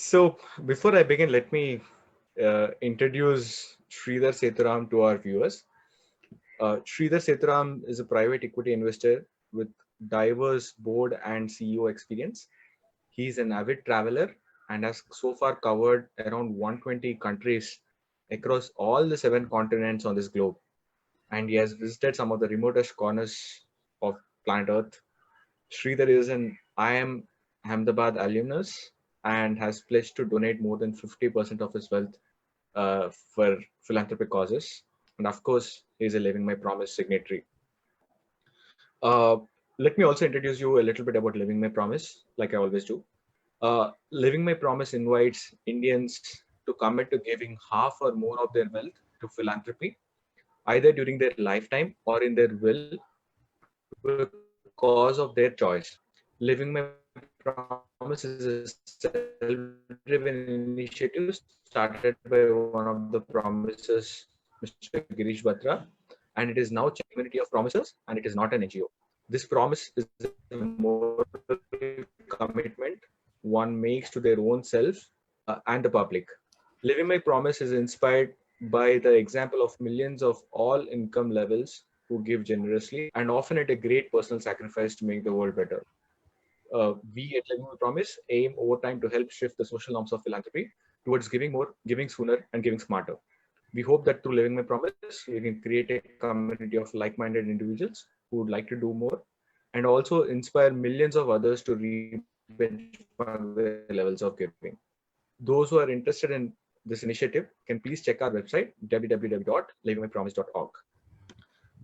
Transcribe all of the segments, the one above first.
So before I begin, let me introduce Sridhar Sethuram to our viewers. Sridhar Sethuram is a private equity investor with diverse board and CEO experience. He's an avid traveler and has so far covered around 120 countries across all the 7 continents on this globe. And he has visited some of the remotest corners of planet Earth. Sridhar is an IIM Ahmedabad alumnus and has pledged to donate more than 50% of his wealth for philanthropic causes. And of course, he is a Living My Promise signatory. Uh, Let me also introduce you a little bit about Living My Promise, like I always do. Living My Promise invites Indians to commit to giving half or more of their wealth to philanthropy, either during their lifetime or in their will, to a cause of their choice. Living My Promise is a self-driven initiative started by one of the promises, Mr. Girish Batra, and it is now community of promisers, and it is not an NGO. This promise is a moral commitment one makes to their own self and the public. Living My Promise is inspired by the example of millions of all income levels who give generously and often at a great personal sacrifice to make the world better. We at Living My Promise aim over time to help shift the social norms of philanthropy towards giving more, giving sooner, and giving smarter. We hope that through Living My Promise, we can create a community of like-minded individuals who would like to do more and also inspire millions of others to re-benchmark their levels of giving. Those who are interested in this initiative can please check our website, www.livingmypromise.org.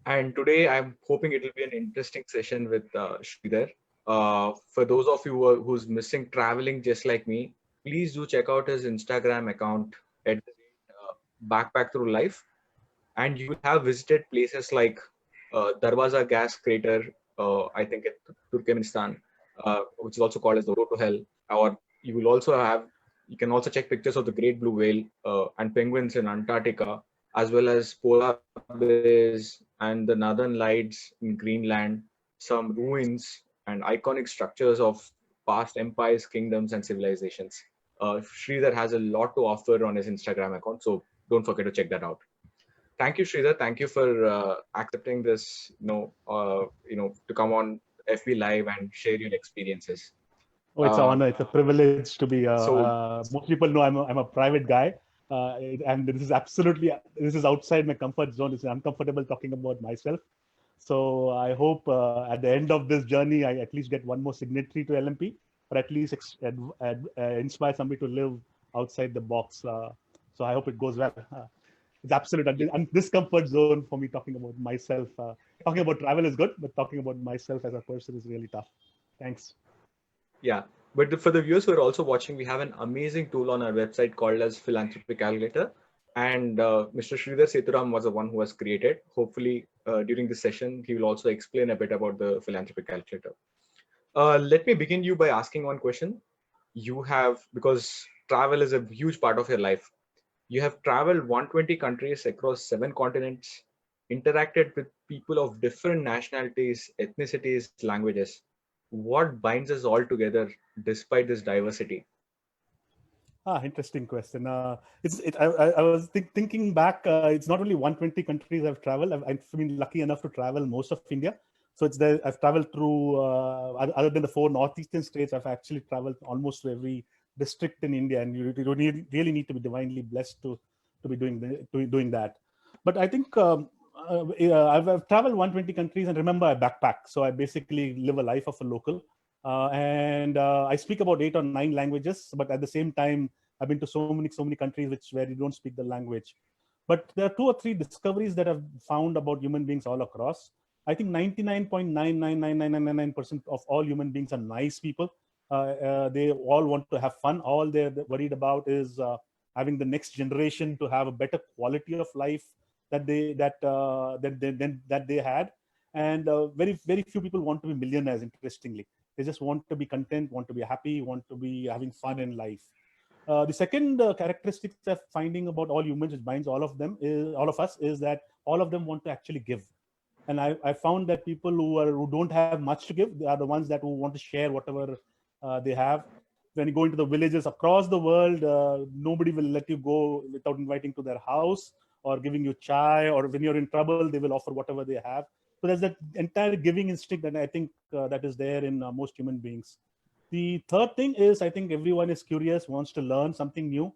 And today I'm hoping it will be an interesting session with Sridhar. For those of you who's missing traveling just like me, please do check out his Instagram account at Backpack Through Life, and you will have visited places like Darwaza gas crater, I think in Turkmenistan, which is also called as the road to hell. Or you will also have, you can also check pictures of the great blue whale and penguins in Antarctica, as well as polar bears and the northern lights in Greenland, some ruins and iconic structures of past empires, kingdoms, and civilizations. Sridhar has a lot to offer on his Instagram account, so don't forget to check that out. Thank you, Sridhar. Thank you for accepting this, to come on FB Live and share your experiences. Oh, it's an honor. It's a privilege to be. So, Most people know I'm a private guy, and this is outside my comfort zone. It's uncomfortable talking about myself. So I hope at the end of this journey, I at least get one more signatory to LMP, or at least inspire somebody to live outside the box. So I hope it goes well. It's absolute discomfort zone for me talking about myself. Talking about travel is good, but talking about myself as a person is really tough. Thanks. yeah. But for the viewers who are also watching, we have an amazing tool on our website called as Philanthropic Calculator. And Mr. Sridhar Sethuram was the one who was created. Hopefully, during this session, he will also explain a bit about the Philanthropic Calculator. Let me begin you by asking one question. Because travel is a huge part of your life. You have traveled 120 countries across 7 continents, interacted with people of different nationalities, ethnicities, languages. What binds us all together despite this diversity? Interesting question. I was thinking back. It's not only 120 countries I've traveled. I've been lucky enough to travel most of India. So it's there. I've traveled through, other than the 4 northeastern states, I've actually traveled almost to every district in India, and you really need to be divinely blessed to be doing that. But I think I've traveled 120 countries, and remember, I backpack. So I basically live a life of a local. And I speak about 8 or 9 languages, but at the same time, I've been to so many countries where you don't speak the language. But there are 2 or 3 discoveries that I've found about human beings all across. I think 99.99999% of all human beings are nice people. They all want to have fun. All they're worried about is having the next generation to have a better quality of life that they had. And very few people want to be millionaires, interestingly. They just want to be content, want to be happy, want to be having fun in life. The second characteristics of finding about all humans, which binds all of us, is that all of them want to actually give. And I found that people who don't have much to give, they are the ones that who want to share whatever they have. when you go into the villages across the world, nobody will let you go without inviting to their house or giving you chai, or when you're in trouble, they will offer whatever they have. So there's that entire giving instinct that I think that is there in most human beings. The third thing is, I think everyone is curious, wants to learn something new.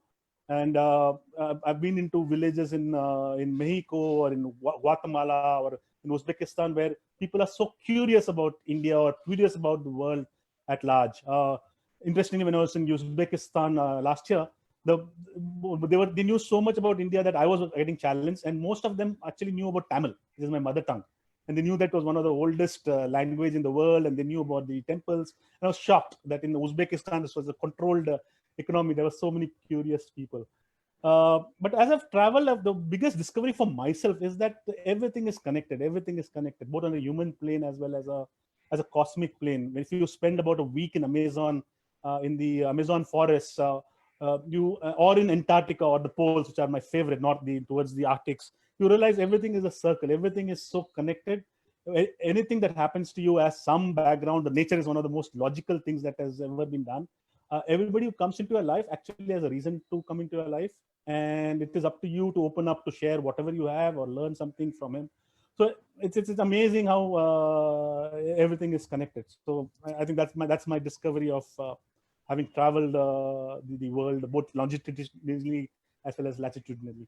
And I've been into villages in Mexico or in Guatemala or in Uzbekistan, where people are so curious about India or curious about the world at large. Interestingly, when I was in Uzbekistan last year, they knew so much about India that I was getting challenged, and most of them actually knew about Tamil, which is my mother tongue, and they knew that was one of the oldest language in the world, and they knew about the temples. And I was shocked that in Uzbekistan this was a controlled economy. There were so many curious people. But as I've traveled, the biggest discovery for myself is that everything is connected. Everything is connected, both on a human plane as well as a cosmic plane. If you spend about a week in Amazon, in the Amazon forests, or in Antarctica or the poles, which are my favorite, not the towards the Arctics, you realize everything is a circle. Everything is so connected. Anything that happens to you has some background. The nature is one of the most logical things that has ever been done. Everybody who comes into your life actually has a reason to come into your life, and it is up to you to open up to share whatever you have or learn something from him. So it's amazing how everything is connected. So I think that's my discovery of having traveled the world both longitudinally as well as latitudinally.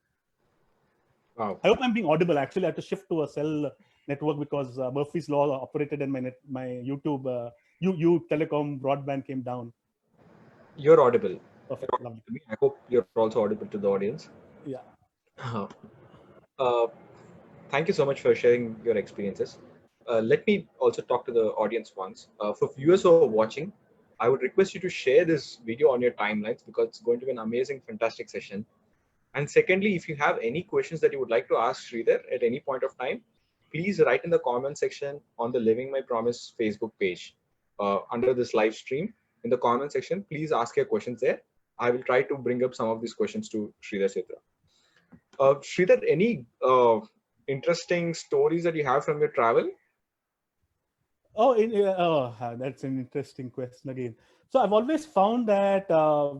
Wow. I hope I'm being audible. Actually, I had to shift to a cell network because Murphy's law operated, and my YouTube you telecom broadband came down. You're audible. Perfect, You're audible lovely. to me. I hope you're also audible to the audience. Yeah. Uh, Thank you so much for sharing your experiences. Let me also talk to the audience once. For viewers who are watching, I would request you to share this video on your timelines, because it's going to be an amazing, fantastic session. And secondly, if you have any questions that you would like to ask Sridhar at any point of time, please write in the comment section on the Living My Promise Facebook page under this live stream. In the comment section, please ask your questions there. I will try to bring up some of these questions to Sridhar Setra. Sridhar, any interesting stories that you have from your travel? That's an interesting question again. So I've always found that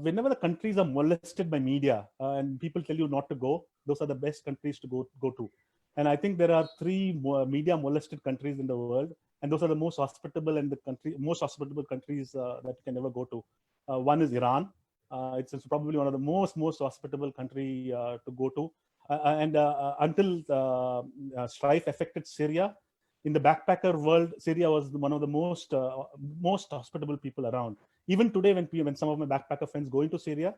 whenever the countries are molested by media and people tell you not to go, those are the best countries to go to. And I think there are three media molested countries in the world, and those are the most hospitable and most hospitable countries that you can ever go to. One is Iran. It's probably one of the most hospitable country to go to. And until strife affected Syria, in the backpacker world, Syria was one of the most hospitable people around. Even today, when some of my backpacker friends go into Syria,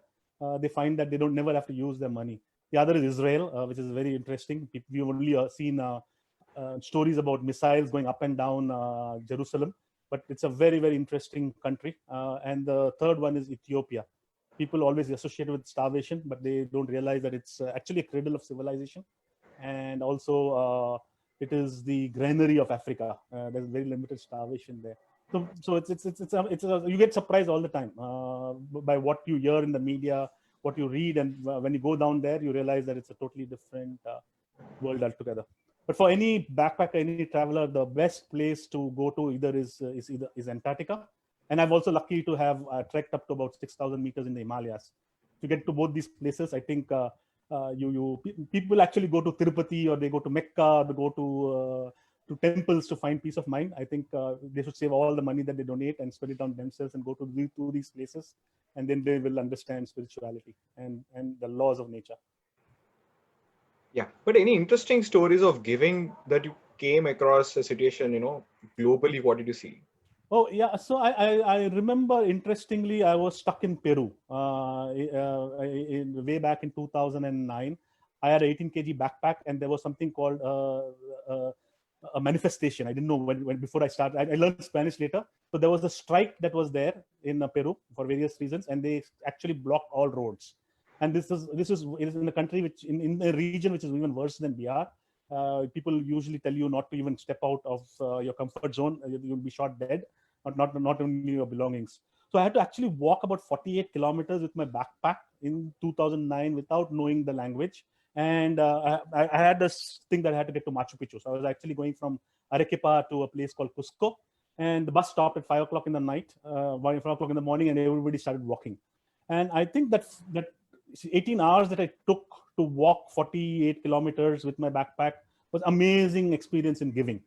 they find that they don't never have to use their money. The other is Israel, which is very interesting. We've only seen stories about missiles going up and down Jerusalem, but it's a very interesting country. And the third one is Ethiopia. People always associate with starvation, but they don't realize that it's actually a cradle of civilization, and also it is the granary of Africa. There's very limited starvation there. So you get surprised all the time by what you hear in the media, what you read, and when you go down there, you realize that it's a totally different world altogether. But for any backpacker, any traveler, the best place to go to either is Antarctica, and I'm also lucky to have trekked up to about 6,000 meters in the Himalayas. To get to both these places, I think people actually go to Tirupati, or they go to Mecca, they go to temples to find peace of mind. I think they should save all the money that they donate and spend it on themselves and go to these places, and then they will understand spirituality and the laws of nature. Yeah, but any interesting stories of giving that you came across a situation, globally, what did you see? Oh yeah, so I remember, interestingly, I was stuck in Peru way back in 2009. I had an 18 kg backpack, and there was something called a manifestation. I didn't know when before I started. I learned Spanish later. So there was a strike that was there in Peru for various reasons, and they actually blocked all roads. And it is in a country which in a region which is even worse than Bihar. People usually tell you not to even step out of your comfort zone. You'll be shot dead, not only your belongings. So I had to actually walk about 48 kilometers with my backpack in 2009 without knowing the language. And I had this thing that I had to get to Machu Picchu. So I was actually going from Arequipa to a place called Cusco. and the bus stopped at 5 o'clock in the night, 5 o'clock in the morning, and everybody started walking. And I think that 18 hours that I took to walk 48 kilometers with my backpack was amazing experience in giving.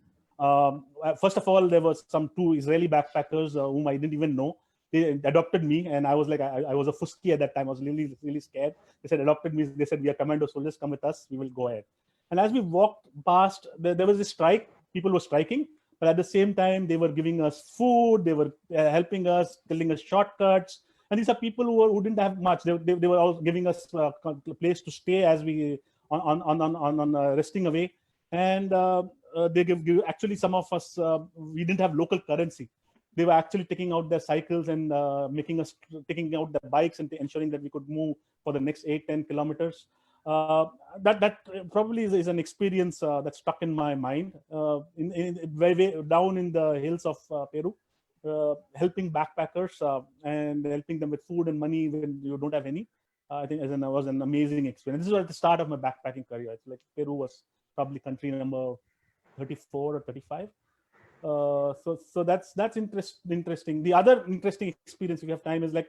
First of all, there was some two Israeli backpackers whom I didn't even know. They adopted me, and I was like, I was a fusky at that time. I was really, really scared. They said, adopted me. They said, we are commando soldiers, come with us. We will go ahead. And as we walked past, there was a strike. People were striking, but at the same time, they were giving us food. They were helping us, telling us shortcuts. And these are people who didn't have much. They were all giving us a place to stay as we on resting away. And they give actually some of us, we didn't have local currency. They were actually taking out their cycles and taking out their bikes and ensuring that we could move for the next 8-10 kilometers. That probably is an experience that stuck in my mind. Way down in the hills of Peru, helping backpackers and helping them with food and money when you don't have any. I think was an amazing experience. This was at the start of my backpacking career. It's like Peru was probably country number 34 or 35. So that's interesting. The other interesting experience, if you have time, is like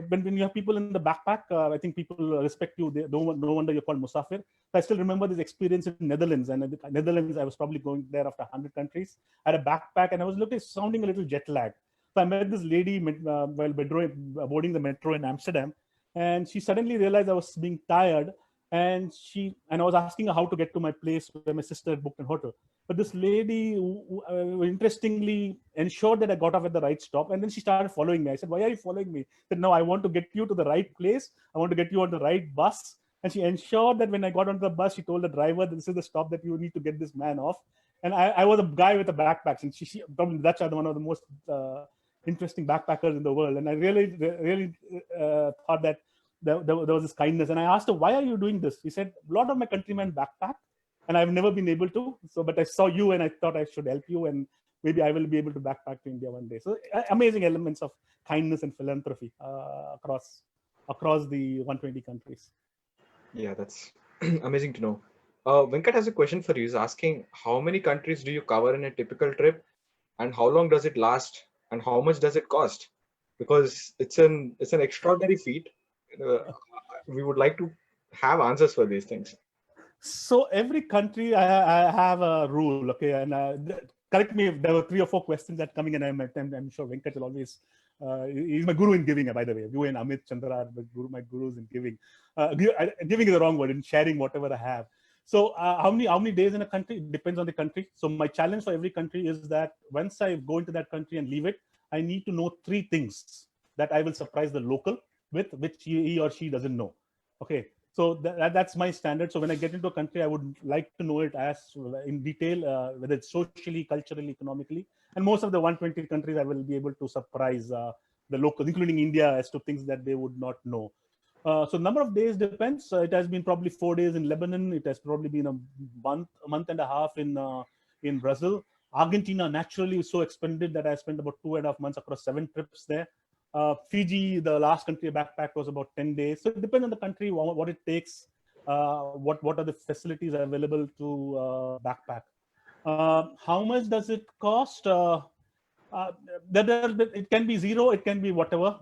when you have people in the backpack. I think people respect you. No wonder you're called Musafir. I still remember this experience in Netherlands. And in the Netherlands, I was probably going there after 100 countries. I had a backpack, and I was sounding a little jet lag. So I met this lady while boarding the metro in Amsterdam, and she suddenly realized I was being tired. And I was asking her how to get to my place where my sister had booked a hotel. But this lady interestingly ensured that I got off at the right stop. And then she started following me. I said, why are you following me? She said, no, I want to get you to the right place. I want to get you on the right bus. And she ensured that when I got onto the bus, she told the driver, this is the stop that you need to get this man off. And I was a guy with a backpack. And she probably that's one of the most interesting backpackers in the world. And I really thought that there was this kindness. And I asked her, why are you doing this? She said, a lot of my countrymen backpack, and I've never been able to. But I saw you, and I thought I should help you, and maybe I will be able to backpack to India one day. So amazing elements of kindness and philanthropy across the 120 countries. Yeah, that's amazing to know. Venkat has a question for you. He's asking, how many countries do you cover in a typical trip, and how long does it last, and how much does it cost? Because it's an extraordinary feat. We would like to have answers for these things. So every country, I have a rule, okay? And correct me if there were 3 or 4 questions that coming, and I'm sure Venkat will always. He's my guru in giving, by the way. You and Amit Chandra are my gurus in giving. Giving is the wrong word, in sharing whatever I have. So how many days in a country? It depends on the country. So my challenge for every country is that once I go into that country and leave it, I need to know 3 things that I will surprise the local with, which he or she doesn't know. Okay. So that's my standard. So when I get into a country, I would like to know it as in detail, whether it's socially, culturally, economically. And most of the 120 countries, I will be able to surprise the locals, including India, as to things that they would not know. So number of days depends. It has been probably 4 days in Lebanon. It has probably been a month and a half in Brazil. Argentina naturally is so expanded that I spent about 2.5 months across 7 trips there. Fiji, the last country I backpacked, was about 10 days. So it depends on the country, what it takes, what are the facilities available to backpack. How much does it cost? It can be zero, it can be whatever.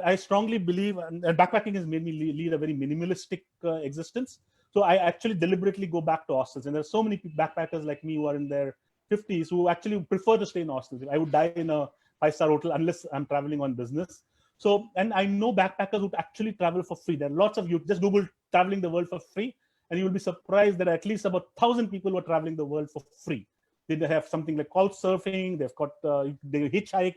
I strongly believe, and backpacking has made me lead a very minimalistic existence. So I actually deliberately go back to hostels. And there are so many backpackers like me who are in their 50s who actually prefer to stay in hostels. I would die in a 5-star hotel unless I'm traveling on business. So, and I know backpackers who actually travel for free. There are lots of you. Just Google traveling the world for free, and you will be surprised that at least about 1,000 people who are traveling the world for free. They have something like couch surfing. They've got they hitchhike,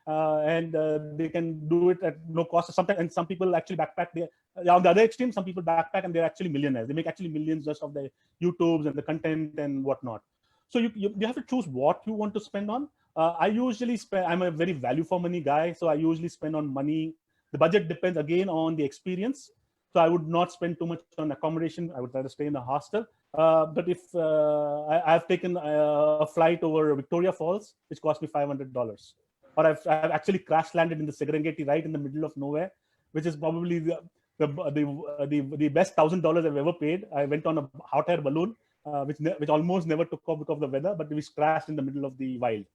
and they can do it at no cost. Sometimes, and some people actually backpack. On the other extreme, some people backpack and they're actually millionaires. They make actually millions just of the YouTubes and the content and whatnot. So you have to choose what you want to spend on. I usually spend. I'm a very value for money guy, so I usually spend on money. The budget depends again on the experience. So I would not spend too much on accommodation. I would rather stay in a hostel. But if I've taken a flight over Victoria Falls, which cost me $500, or I've actually crash landed in the Serengeti right in the middle of nowhere, which is probably the best $1,000 I've ever paid. I went on a hot air balloon, which almost never took off because of the weather, but we crashed in the middle of the wild.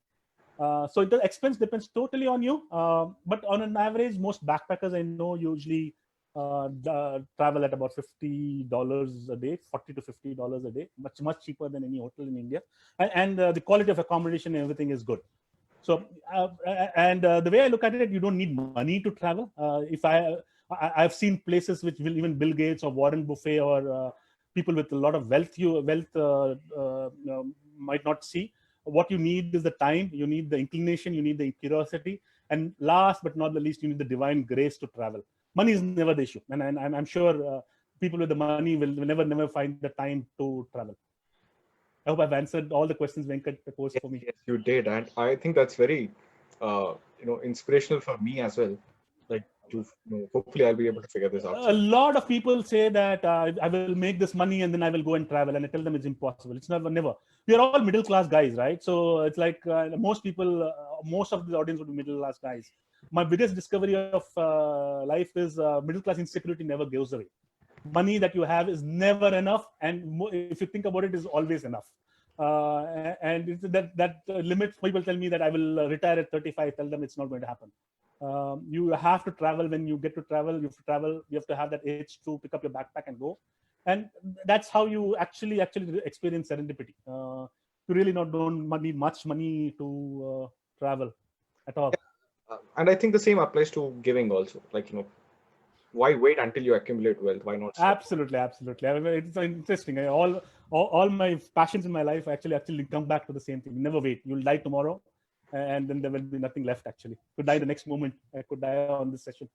So the expense depends totally on you. But on an average, most backpackers I know usually travel at about $50 a day, $40 to $50 a day, much cheaper than any hotel in India, and the quality of accommodation and everything is good. So and the way I look at it, you don't need money to travel. If I've seen places which will even Bill Gates or Warren Buffett or people with a lot of wealth might not see. What you need is the time, you need the inclination, you need the curiosity, and last but not the least, you need the divine grace to travel. Money is never the issue, and I'm sure people with the money will never find the time to travel. I hope I've answered all the questions Venkat posed for me. Yes, you did, and I think that's very, inspirational for me as well. Like hopefully I'll be able to figure this out A soon. lot of people say that I will make this money and then I will go and travel, and I tell them it's impossible. It's never. We are all middle class guys, right? So it's like most people, most of the audience would be middle class guys. My biggest discovery of life is middle class insecurity never goes away. Money that you have is never enough, and if you think about it, is always enough. And it's that limit. People tell me that I will retire at 35. Tell them it's not going to happen. You have to travel. When you get to travel, you have to travel. You have to have that itch to pick up your backpack and go, and that's how you actually experience serendipity. You really don't need much money to travel at all. And I think the same applies to giving also. Like why wait until you accumulate wealth? Why not start? Absolutely. I mean, it's interesting. All my passions in my life actually come back to the same thing. Never wait. You'll die tomorrow, and then there will be nothing left. Actually, could die the next moment. I could die on this session.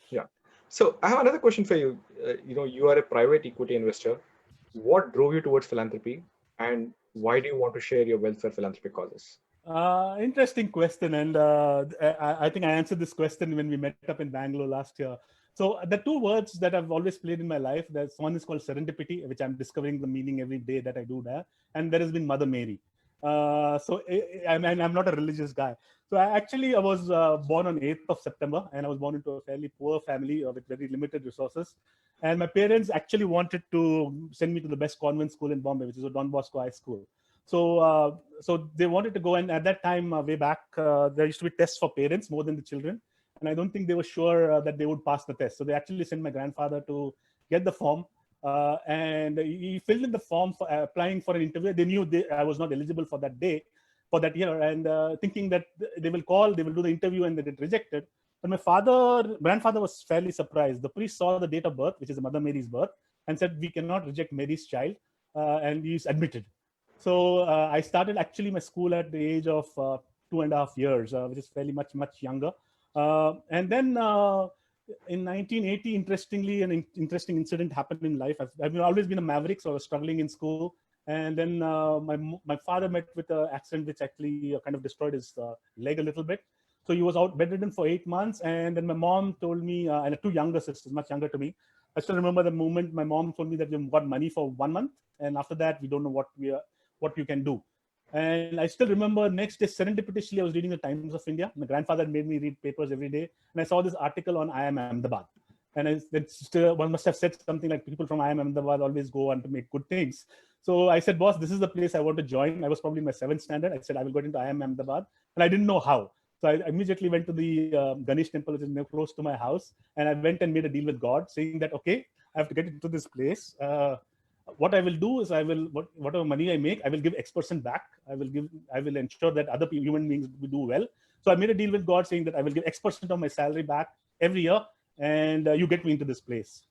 Yeah. So I have another question for you. You are a private equity investor. What drove you towards philanthropy, and why do you want to share your wealth for philanthropic causes? Interesting question, and I think I answered this question when we met up in Bangalore last year. So the two words that I've always played in my life, there's one is called serendipity, which I'm discovering the meaning every day that I do that, and there has been Mother Mary. I'm not a religious guy. So I was born on 8th of September, and I was born into a fairly poor family with very limited resources. And my parents actually wanted to send me to the best convent school in Bombay, which is a Don Bosco High School. So they wanted to go, and at that time, way back, there used to be tests for parents more than the children, and I don't think they were sure that they would pass the test. So they actually sent my grandfather to get the form, and he filled in the form for applying for an interview. They knew I was not eligible for that day, for that year, and thinking that they will do the interview, and they get rejected. But my grandfather was fairly surprised. The priest saw the date of birth, which is Mother Mary's birth, and said, "We cannot reject Mary's child," and he's admitted. So I started actually my school at the age of 2.5 years, which is fairly much younger. And then in 1980, interestingly, an interesting incident happened in life. I've always been a maverick, so I was struggling in school. And then my father met with an accident which actually kind of destroyed his leg a little bit. So he was out bedridden for 8 months. And then my mom told me, and I had two younger sisters, much younger to me. I still remember the moment my mom told me that we've got money for 1 month. And after that, we don't know what you can do. And I still remember next day, serendipitously, I was reading the Times of India. My grandfather made me read papers every day. And I saw this article on IIM Ahmedabad. And one must have said something like, people from IIM Ahmedabad always go on to make good things. So I said, boss, this is the place I want to join. I was probably in my 7th standard. I said, I will go into IIM Ahmedabad. And I didn't know how. So I immediately went to the Ganesh temple, which is close to my house. And I went and made a deal with God, saying that, okay, I have to get into this place. What I will do is whatever money I make, I will give X% back. I will ensure that other human beings will do well. So I made a deal with God saying that I will give X% of my salary back every year, and you get me into this place.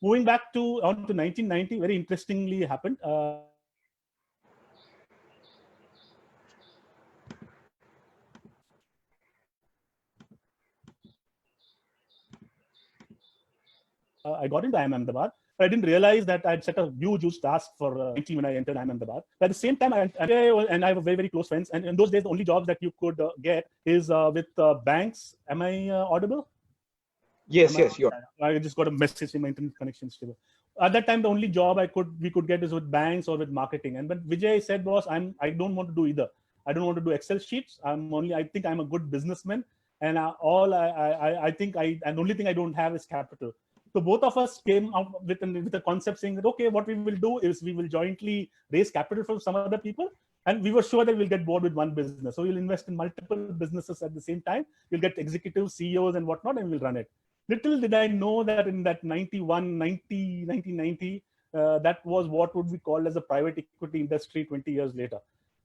Moving back on to 1990, very interestingly happened. I got into IIM Ahmedabad. But I didn't realize that I'd set a huge task for 19 when I entered IIM Ahmedabad. But at the same time, I have very close friends. And in those days, the only jobs that you could get is with banks. Am I audible? Yes, you are. I just got a message in my internet connection still. At that time, the only job we could get is with banks or with marketing. And but Vijay said, boss, I don't want to do either. I don't want to do Excel sheets. I think I'm a good businessman. And the only thing I don't have is capital. So both of us came out with a concept saying that, okay, what we will do is we will jointly raise capital from some other people, And we were sure that we'll get bored with one business. So we'll invest in multiple businesses at the same time. We'll get executives, CEOs and whatnot, and we'll run it. Little did I know that in that 1990, that was what would be called as a private equity industry 20 years later.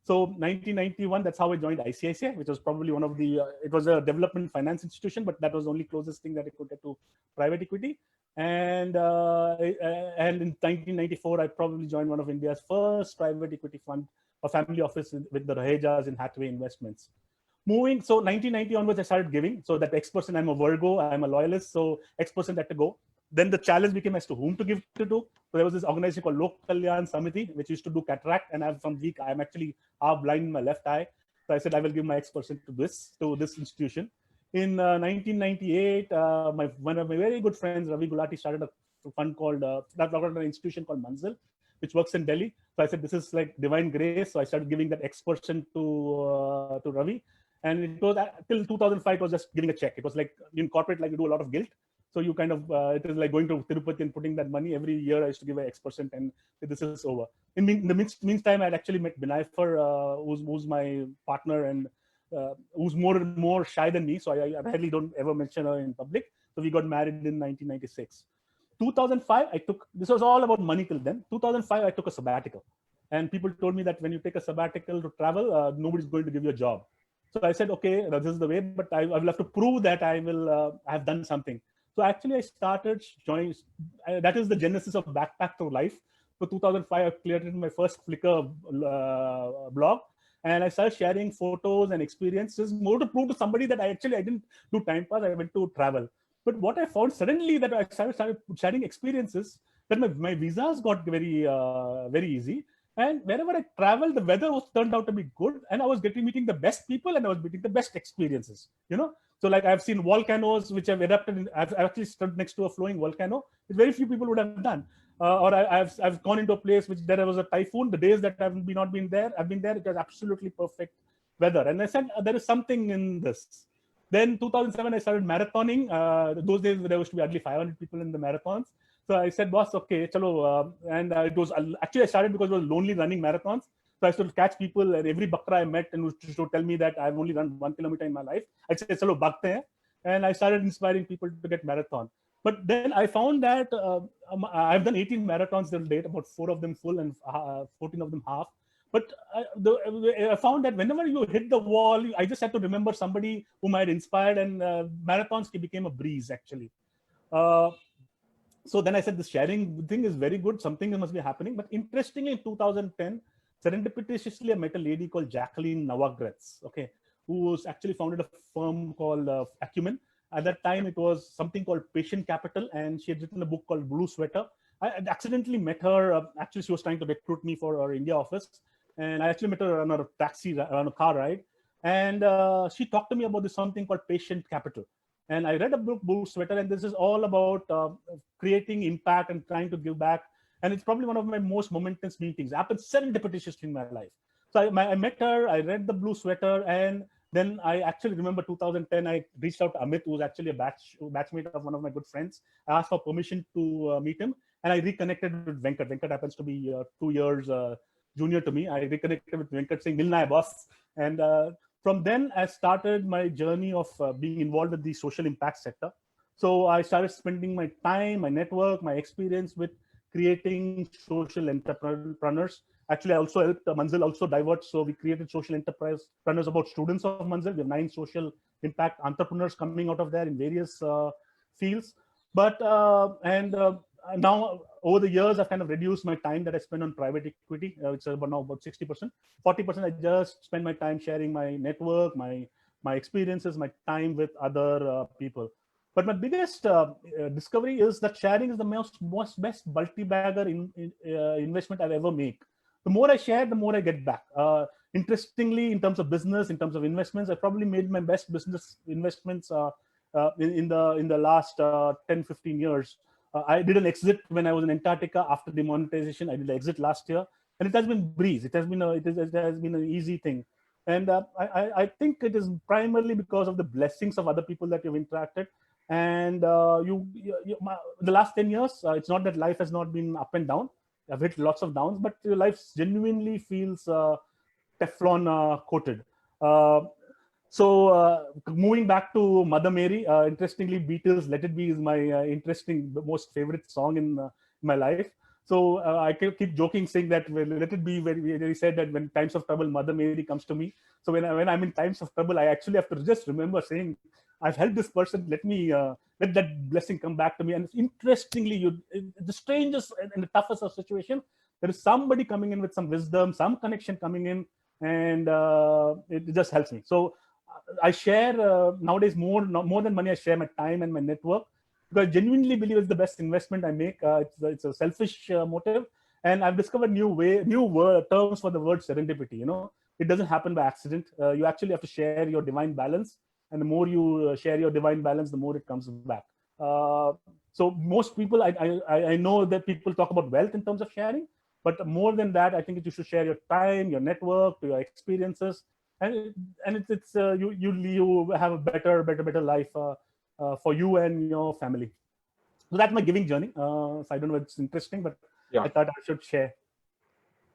So 1991, that's how I joined ICICI, which was probably one of the, it was a development finance institution, but that was the only closest thing that it could get to private equity. And in 1994, I probably joined one of India's first private equity fund, a family office with the Rahejas in Hathaway Investments. Moving, so 1990 onwards, I started giving. So that X%, I'm a Virgo, I'm a loyalist, so X% had to go. Then the challenge became as to whom to give to. So there was this organization called Lok Kalyan Samiti, which used to do cataract, and I'm from weak. I'm actually half blind in my left eye. So I said I will give my X% to this institution. In 1998, one of my very good friends, Ravi Gulati, started a fund called an institution called Manzil, which works in Delhi. So I said this is like divine grace. So I started giving that X% to Ravi, and it was till 2005. It was just giving a check. It was like in corporate, like you do a lot of guilt. So you kind of, it is like going to Tirupati and putting that money. Every year I used to give an X%, and this is over. In the meantime, I had actually met Binayfer, who's my partner and who's more shy than me. So I rarely don't ever mention her in public. So we got married in 1996. 2005, this was all about money till then. 2005, I took a sabbatical. And people told me that when you take a sabbatical to travel, nobody's going to give you a job. So I said, okay, this is the way, but I will have to prove that I have done something. So actually, I started joining. That is the genesis of Backpack Through Life. So 2005, I created my first Flickr blog, and I started sharing photos and experiences more to prove to somebody that I didn't do time pass. I went to travel. But what I found suddenly that I started sharing experiences, that my visas got very easy. And wherever I traveled, the weather turned out to be good, and I was meeting the best people, and I was meeting the best experiences. So like I've seen volcanoes which have erupted. I've actually stood next to a flowing volcano, which very few people would have done. Or I've gone into a place which there was a typhoon. The days that I've not been there, it was absolutely perfect weather. And I said there is something in this. Then 2007, I started marathoning. Those days there used to be hardly 500 people in the marathons. So I said, boss, okay, chalo. And it was actually I started because it was lonely running marathons. So I used to catch people, and every bakra I met and used to tell me that I've only run 1 kilometer in my life. I'd say, chalo, bhagte hain. And I started inspiring people to get marathon. But then I found that I've done 18 marathons till date, about 4 of them full and 14 of them half. But I found that whenever you hit the wall, I just had to remember somebody whom I had inspired, and marathons became a breeze, actually. So then I said, the sharing thing is very good. Something must be happening. But interestingly, in 2010, serendipitously, I met a lady called Jacqueline Nawagretz, okay, who was actually founded a firm called Acumen. At that time, it was something called Patient Capital, and she had written a book called Blue Sweater. I accidentally met her. Actually, she was trying to recruit me for her India office. And I actually met her on a car ride. And she talked to me about this something called Patient Capital. And I read a book, Blue Sweater, and this is all about creating impact and trying to give back. And it's probably one of my most momentous meetings. It happened serendipitously in my life. So I met her, I read the Blue Sweater, and then I actually remember 2010, I reached out to Amit, who was actually a batchmate of one of my good friends. I asked for permission to meet him, and I reconnected with Venkat. Venkat happens to be 2 years junior to me. I reconnected with Venkat saying, Milna hai, boss. And from then, I started my journey of being involved with the social impact sector. So I started spending my time, my network, my experience with creating social entrepreneurs. Actually, I also helped Manzil also divert. So we created social entrepreneurs about students of Manzil. We have 9 social impact entrepreneurs coming out of there in various fields. But now over the years, I've kind of reduced my time that I spend on private equity. It's about 60%. 40% I just spend my time sharing my network, my experiences, my time with other people. But my biggest discovery is that sharing is the most best multi-bagger investment I've ever made. The more I share, the more I get back. Interestingly, in terms of business, in terms of investments, I probably made my best business investments in the last 10, 15 years. I did an exit when I was in Antarctica after demonetization. I did an exit last year, and it has been breeze. It has been an easy thing, and I think it is primarily because of the blessings of other people that you've interacted. And the last 10 years, it's not that life has not been up and down. I've hit lots of downs, but your life genuinely feels Teflon coated. Moving back to Mother Mary, interestingly, Beatles' "Let It Be" is my most favorite song in my life. So I keep joking, saying that "Let It Be," when he said that when times of trouble, Mother Mary comes to me. So when I'm in times of trouble, I actually have to just remember saying, "I've helped this person. Let me let that blessing come back to me." And interestingly, the strangest and the toughest of situation, there is somebody coming in with some wisdom, some connection coming in, and it just helps me. So I share nowadays more than money. I share my time and my network, because I genuinely believe it's the best investment I make. It's a selfish motive, and I've discovered new terms for the word serendipity. It doesn't happen by accident. You actually have to share your divine balance, and the more you share your divine balance, the more it comes back. So most people, I know that people talk about wealth in terms of sharing, but more than that, I think you should share your time, your network, your experiences, and you have a better life for you and your family. So that's my giving journey. So I don't know if it's interesting, but Yeah. I thought I should share.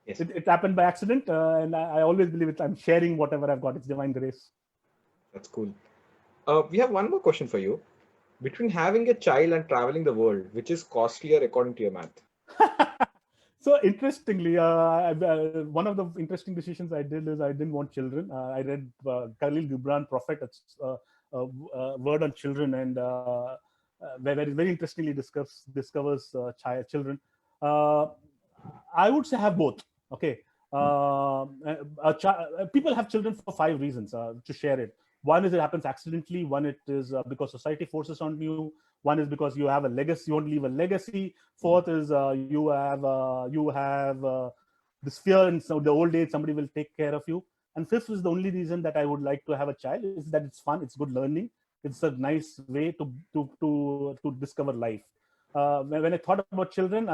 Yes. It happened by accident, and I always believe I'm sharing whatever I've got. It's divine grace. That's cool. We have one more question for you. Between having a child and traveling the world, which is costlier according to your math? So interestingly, one of the interesting decisions I did is I didn't want children. I read Khalil Gibran, Prophet, word on children, and very interestingly discovers children. I would say have both. Okay, people have children for 5 reasons to share it. One is it happens accidentally. One it is because society forces on you. One is because you have a legacy. You want to leave a legacy. Fourth is you have this fear in the old age somebody will take care of you. And fifth is the only reason that I would like to have a child is that it's fun, it's good learning, it's a nice way to discover life. When I thought about children,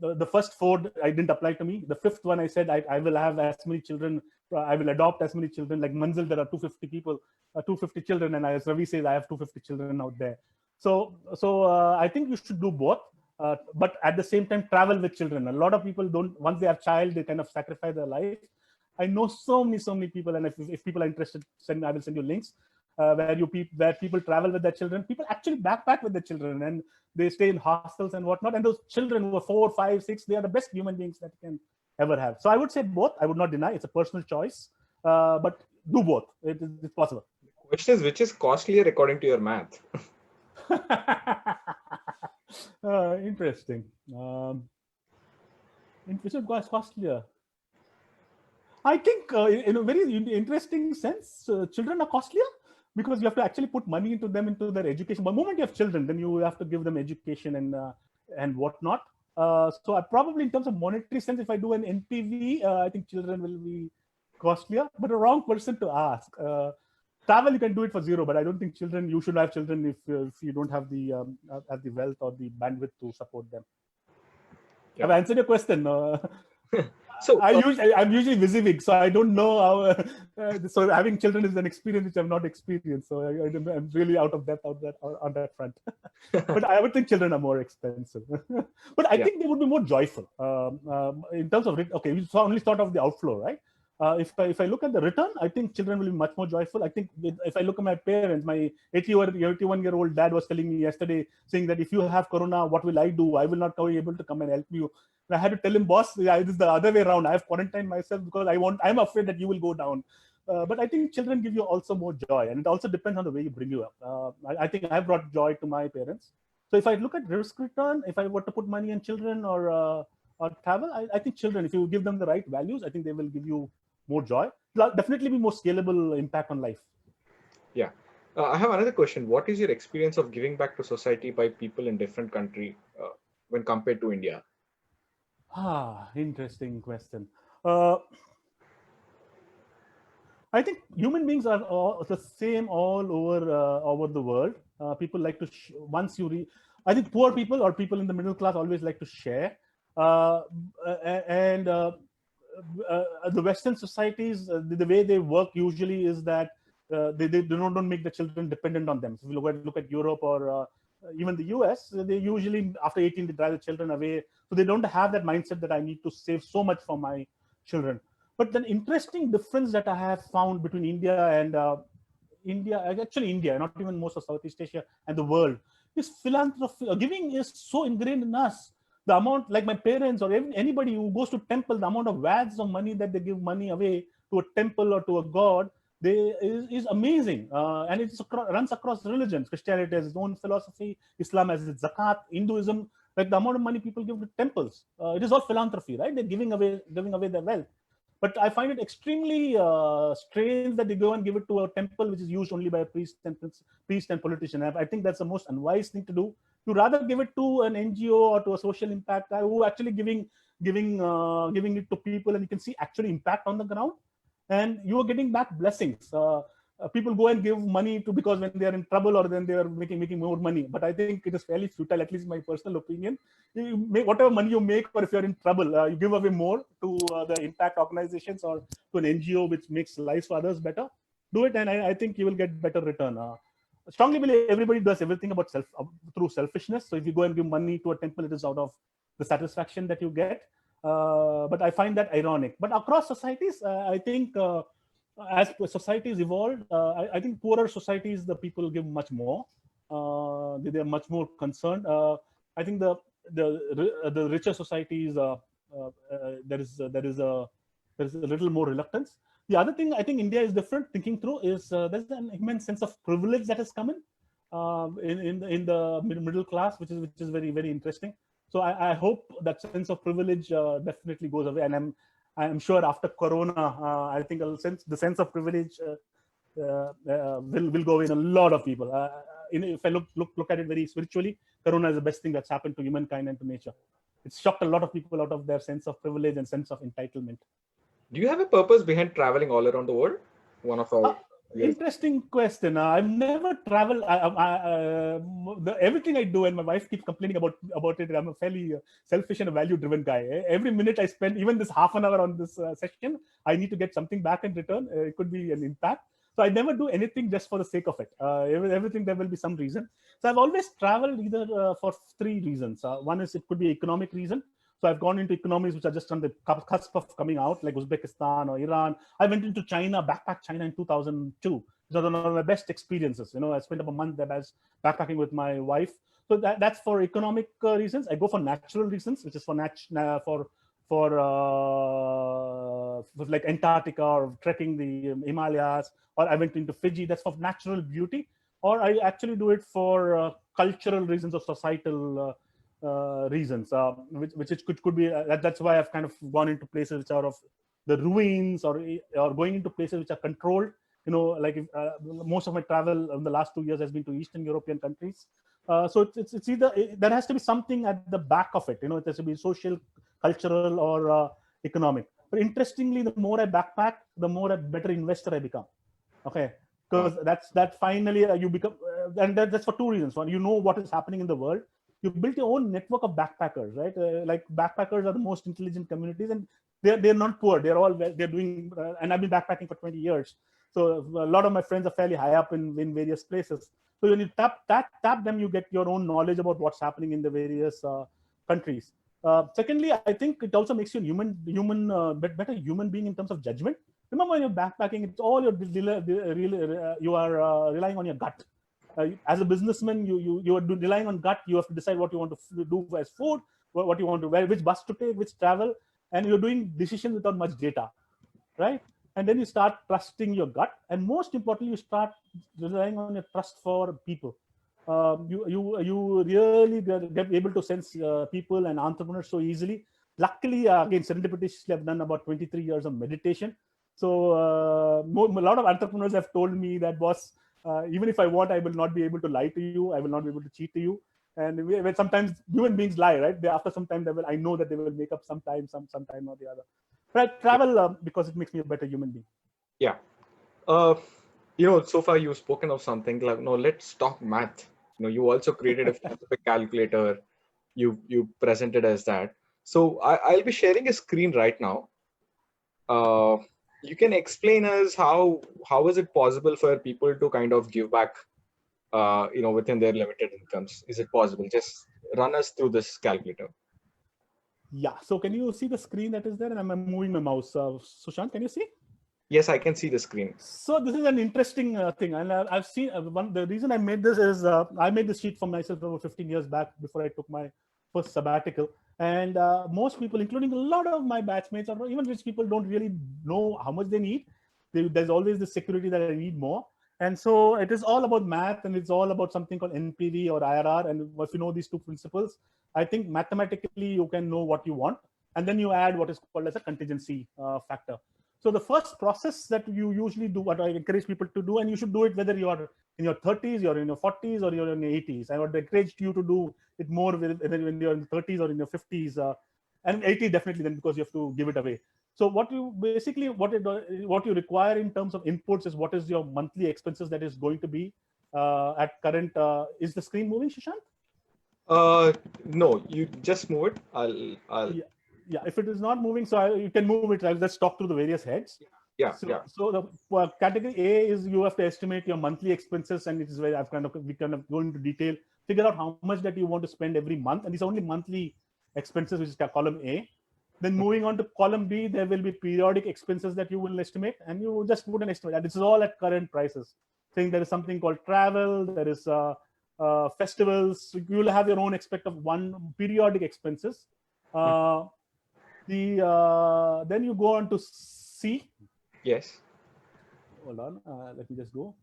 the first 4 I didn't apply to me. The fifth one I said I will have as many children. I will adopt as many children. Like Manzil, there are 250 people, 250 children, and as Ravi says, I have 250 children out there. So I think you should do both, but at the same time travel with children. A lot of people don't. Once they have child, they kind of sacrifice their life. I know so many people, and if people are interested, I will send you links where people travel with their children. People actually backpack with their children, and they stay in hostels and whatnot. And those children who are 4, 5, 6, they are the best human beings that you can ever have. So I would say both. I would not deny it's a personal choice, but do both. It's possible. The question is, which is costlier according to your math? Interesting. Which is costlier? I think in a very interesting sense, children are costlier because you have to actually put money into them, into their education. But the moment you have children, then you have to give them education and whatnot. So I probably, in terms of monetary sense, if I do an NPV, I think children will be costlier, but a wrong person to ask. Travel, you can do it for zero, but I don't think children, you should have children if you don't have the wealth or the bandwidth to support them. Yeah. Have I answered your question? So I'm usually WYSIWYG, so I don't know how. So having children is an experience which I've not experienced. So I'm really out of depth on that front. But I would think children are more expensive. But I think they would be more joyful in terms of okay. We only thought of the outflow, right? If I look at the return, I think children will be much more joyful. I think if I look at my parents, my 81-year-old dad was telling me yesterday, saying that if you have corona, what will I do? I will not be able to come and help you. And I had to tell him, boss, it is the other way around. I have quarantined myself because I'm afraid that you will go down. But I think children give you also more joy, and it also depends on the way you bring you up. I think I brought joy to my parents. So if I look at risk return, if I were to put money in children or travel, I think children, if you give them the right values, I think they will give you more joy. Definitely be more scalable impact on life. Yeah. I have another question. What is your experience of giving back to society by people in different country when compared to India? Interesting question. I think human beings are the same all over the world. People like to once you I think poor people or people in the middle class always like to share, and the Western societies, the way they work usually is that they don't make the children dependent on them. So if you look at Europe or even the US, they usually after 18 they drive the children away, so they don't have that mindset that I need to save so much for my children. But the interesting difference that I have found between India and actually India, not even most of Southeast Asia and the world, is philanthropy. Giving is so ingrained in us. The amount, like my parents or anybody who goes to temple, the amount of wads of money that they give money away to a temple or to a god, is amazing. And it runs across religions. Christianity has its own philosophy, Islam has its zakat, Hinduism, like the amount of money people give to temples. It is all philanthropy, right? They're giving away their wealth. But I find it extremely strange that they go and give it to a temple which is used only by a priest and politician. I think that's the most unwise thing to do. You rather give it to an NGO or to a social impact guy who actually giving it to people, and you can see actually impact on the ground, and you are getting back blessings. People go and give money to because when they are in trouble or then they are making more money. But I think it is fairly futile, at least my personal opinion. You make whatever money you make, or if you're in trouble, you give away more to the impact organizations or to an NGO which makes lives for others better. Do it, and I think you will get better return. Strongly believe everybody does everything about through selfishness. So if you go and give money to a temple, it is out of the satisfaction that you get. But I find that ironic. But across societies, I think as societies evolved, I think poorer societies, the people give much more. They are much more concerned. I think the richer societies, there is a little more reluctance. The other thing I think India is different. Thinking through is there's an immense sense of privilege that has come in the middle class, which is very, very interesting. So I hope that sense of privilege definitely goes away, and I'm sure after Corona, I think the sense of privilege will go in a lot of people. If I look at it very spiritually, Corona is the best thing that's happened to humankind and to nature. It's shocked a lot of people out of their sense of privilege and sense of entitlement. Do you have a purpose behind traveling all around the world? One of our Interesting question. I've never traveled. Everything I do, and my wife keeps complaining about it. I'm a fairly selfish and a value-driven guy. Every minute I spend, even this half an hour on this session, I need to get something back in return. It could be an impact. So I never do anything just for the sake of it. Everything there will be some reason. So I've always traveled either for three reasons. One is it could be economic reason. So I've gone into economies which are just on the cusp of coming out, like Uzbekistan or Iran. I went into China, backpacked China in 2002. It was one of my best experiences. I spent about a month there backpacking with my wife. So that's for economic reasons. I go for natural reasons, which is for like Antarctica or trekking the Himalayas, or I went into Fiji. That's for natural beauty. Or I actually do it for cultural reasons or societal reasons, which it could be. That's why I've kind of gone into places which are of the ruins, or going into places which are controlled. Like most of my travel in the last 2 years has been to Eastern European countries. So it's either there has to be something at the back of it. It has to be social, cultural, or economic. But interestingly, the more I backpack, the more a better investor I become. Okay, because that finally you become, and that's for two reasons. One, what is happening in the world. You build your own network of backpackers, right? Like backpackers are the most intelligent communities, and they're not poor. They're doing, and I've been backpacking for 20 years. So a lot of my friends are fairly high up in various places. So when you tap them, you get your own knowledge about what's happening in the various countries. Secondly, I think it also makes you a better human being in terms of judgment. Remember, when you're backpacking, it's all you are relying on your gut. As a businessman, you are relying on gut. You have to decide what you want to do as food, what you want to wear, which bus to take, which travel, and you're doing decisions without much data, right? And then you start trusting your gut, and most importantly, you start relying on your trust for people. You really get able to sense people and entrepreneurs so easily. Luckily, again, serendipitously, I've done about 23 years of meditation. So a lot of entrepreneurs have told me that, boss, even if I want, I will not be able to lie to you. I will not be able to cheat to you. And when sometimes human beings lie, right? After some time, I know that they will make up some time or the other. But I travel because it makes me a better human being. Yeah. So far you've spoken of something like, no, let's talk math. You also created a philanthropic calculator. You presented as that. So I'll be sharing a screen right now. You can explain us how is it possible for people to kind of give back, within their limited incomes? Is it possible? Just run us through this calculator. Yeah. So can you see the screen that is there? And I'm moving my mouse. Sushant, can you see? Yes, I can see the screen. So this is an interesting thing, and I've seen the reason I made this is I made this sheet for myself about 15 years back before I took my first sabbatical, and most people, including a lot of my batchmates or even rich people, don't really know how much they need. There's always the security that I need more, and so it is all about math, and it's all about something called NPV or IRR. And if you know these two principles, I think mathematically you can know what you want, and then you add what is called as a contingency factor. So the first process that you usually do, what I encourage people to do, and you should do it whether you are in your 30s, you're in your 40s, or you're in your 80s. I would encourage you to do it more when you're in 30s or in your 50s, and 80 definitely then, because you have to give it away. So what you basically what you require in terms of inputs is what is your monthly expenses that is going to be at current. Is the screen moving, Shishant? No, you just move it. I'll. Yeah, yeah. If it is not moving, so you can move it. Let's talk through the various heads. Yeah, So, yeah. so the category A is you have to estimate your monthly expenses, and it is where we kind of go into detail, figure out how much that you want to spend every month, and these are only monthly expenses, which is column A. Then moving on to column B, there will be periodic expenses that you will estimate, and you just put an estimate. And this is all at current prices. Saying there is something called travel, there is festivals. So you will have your own expect of one periodic expenses. Uh, then you go on to C. Yes. Hold on, let me just go.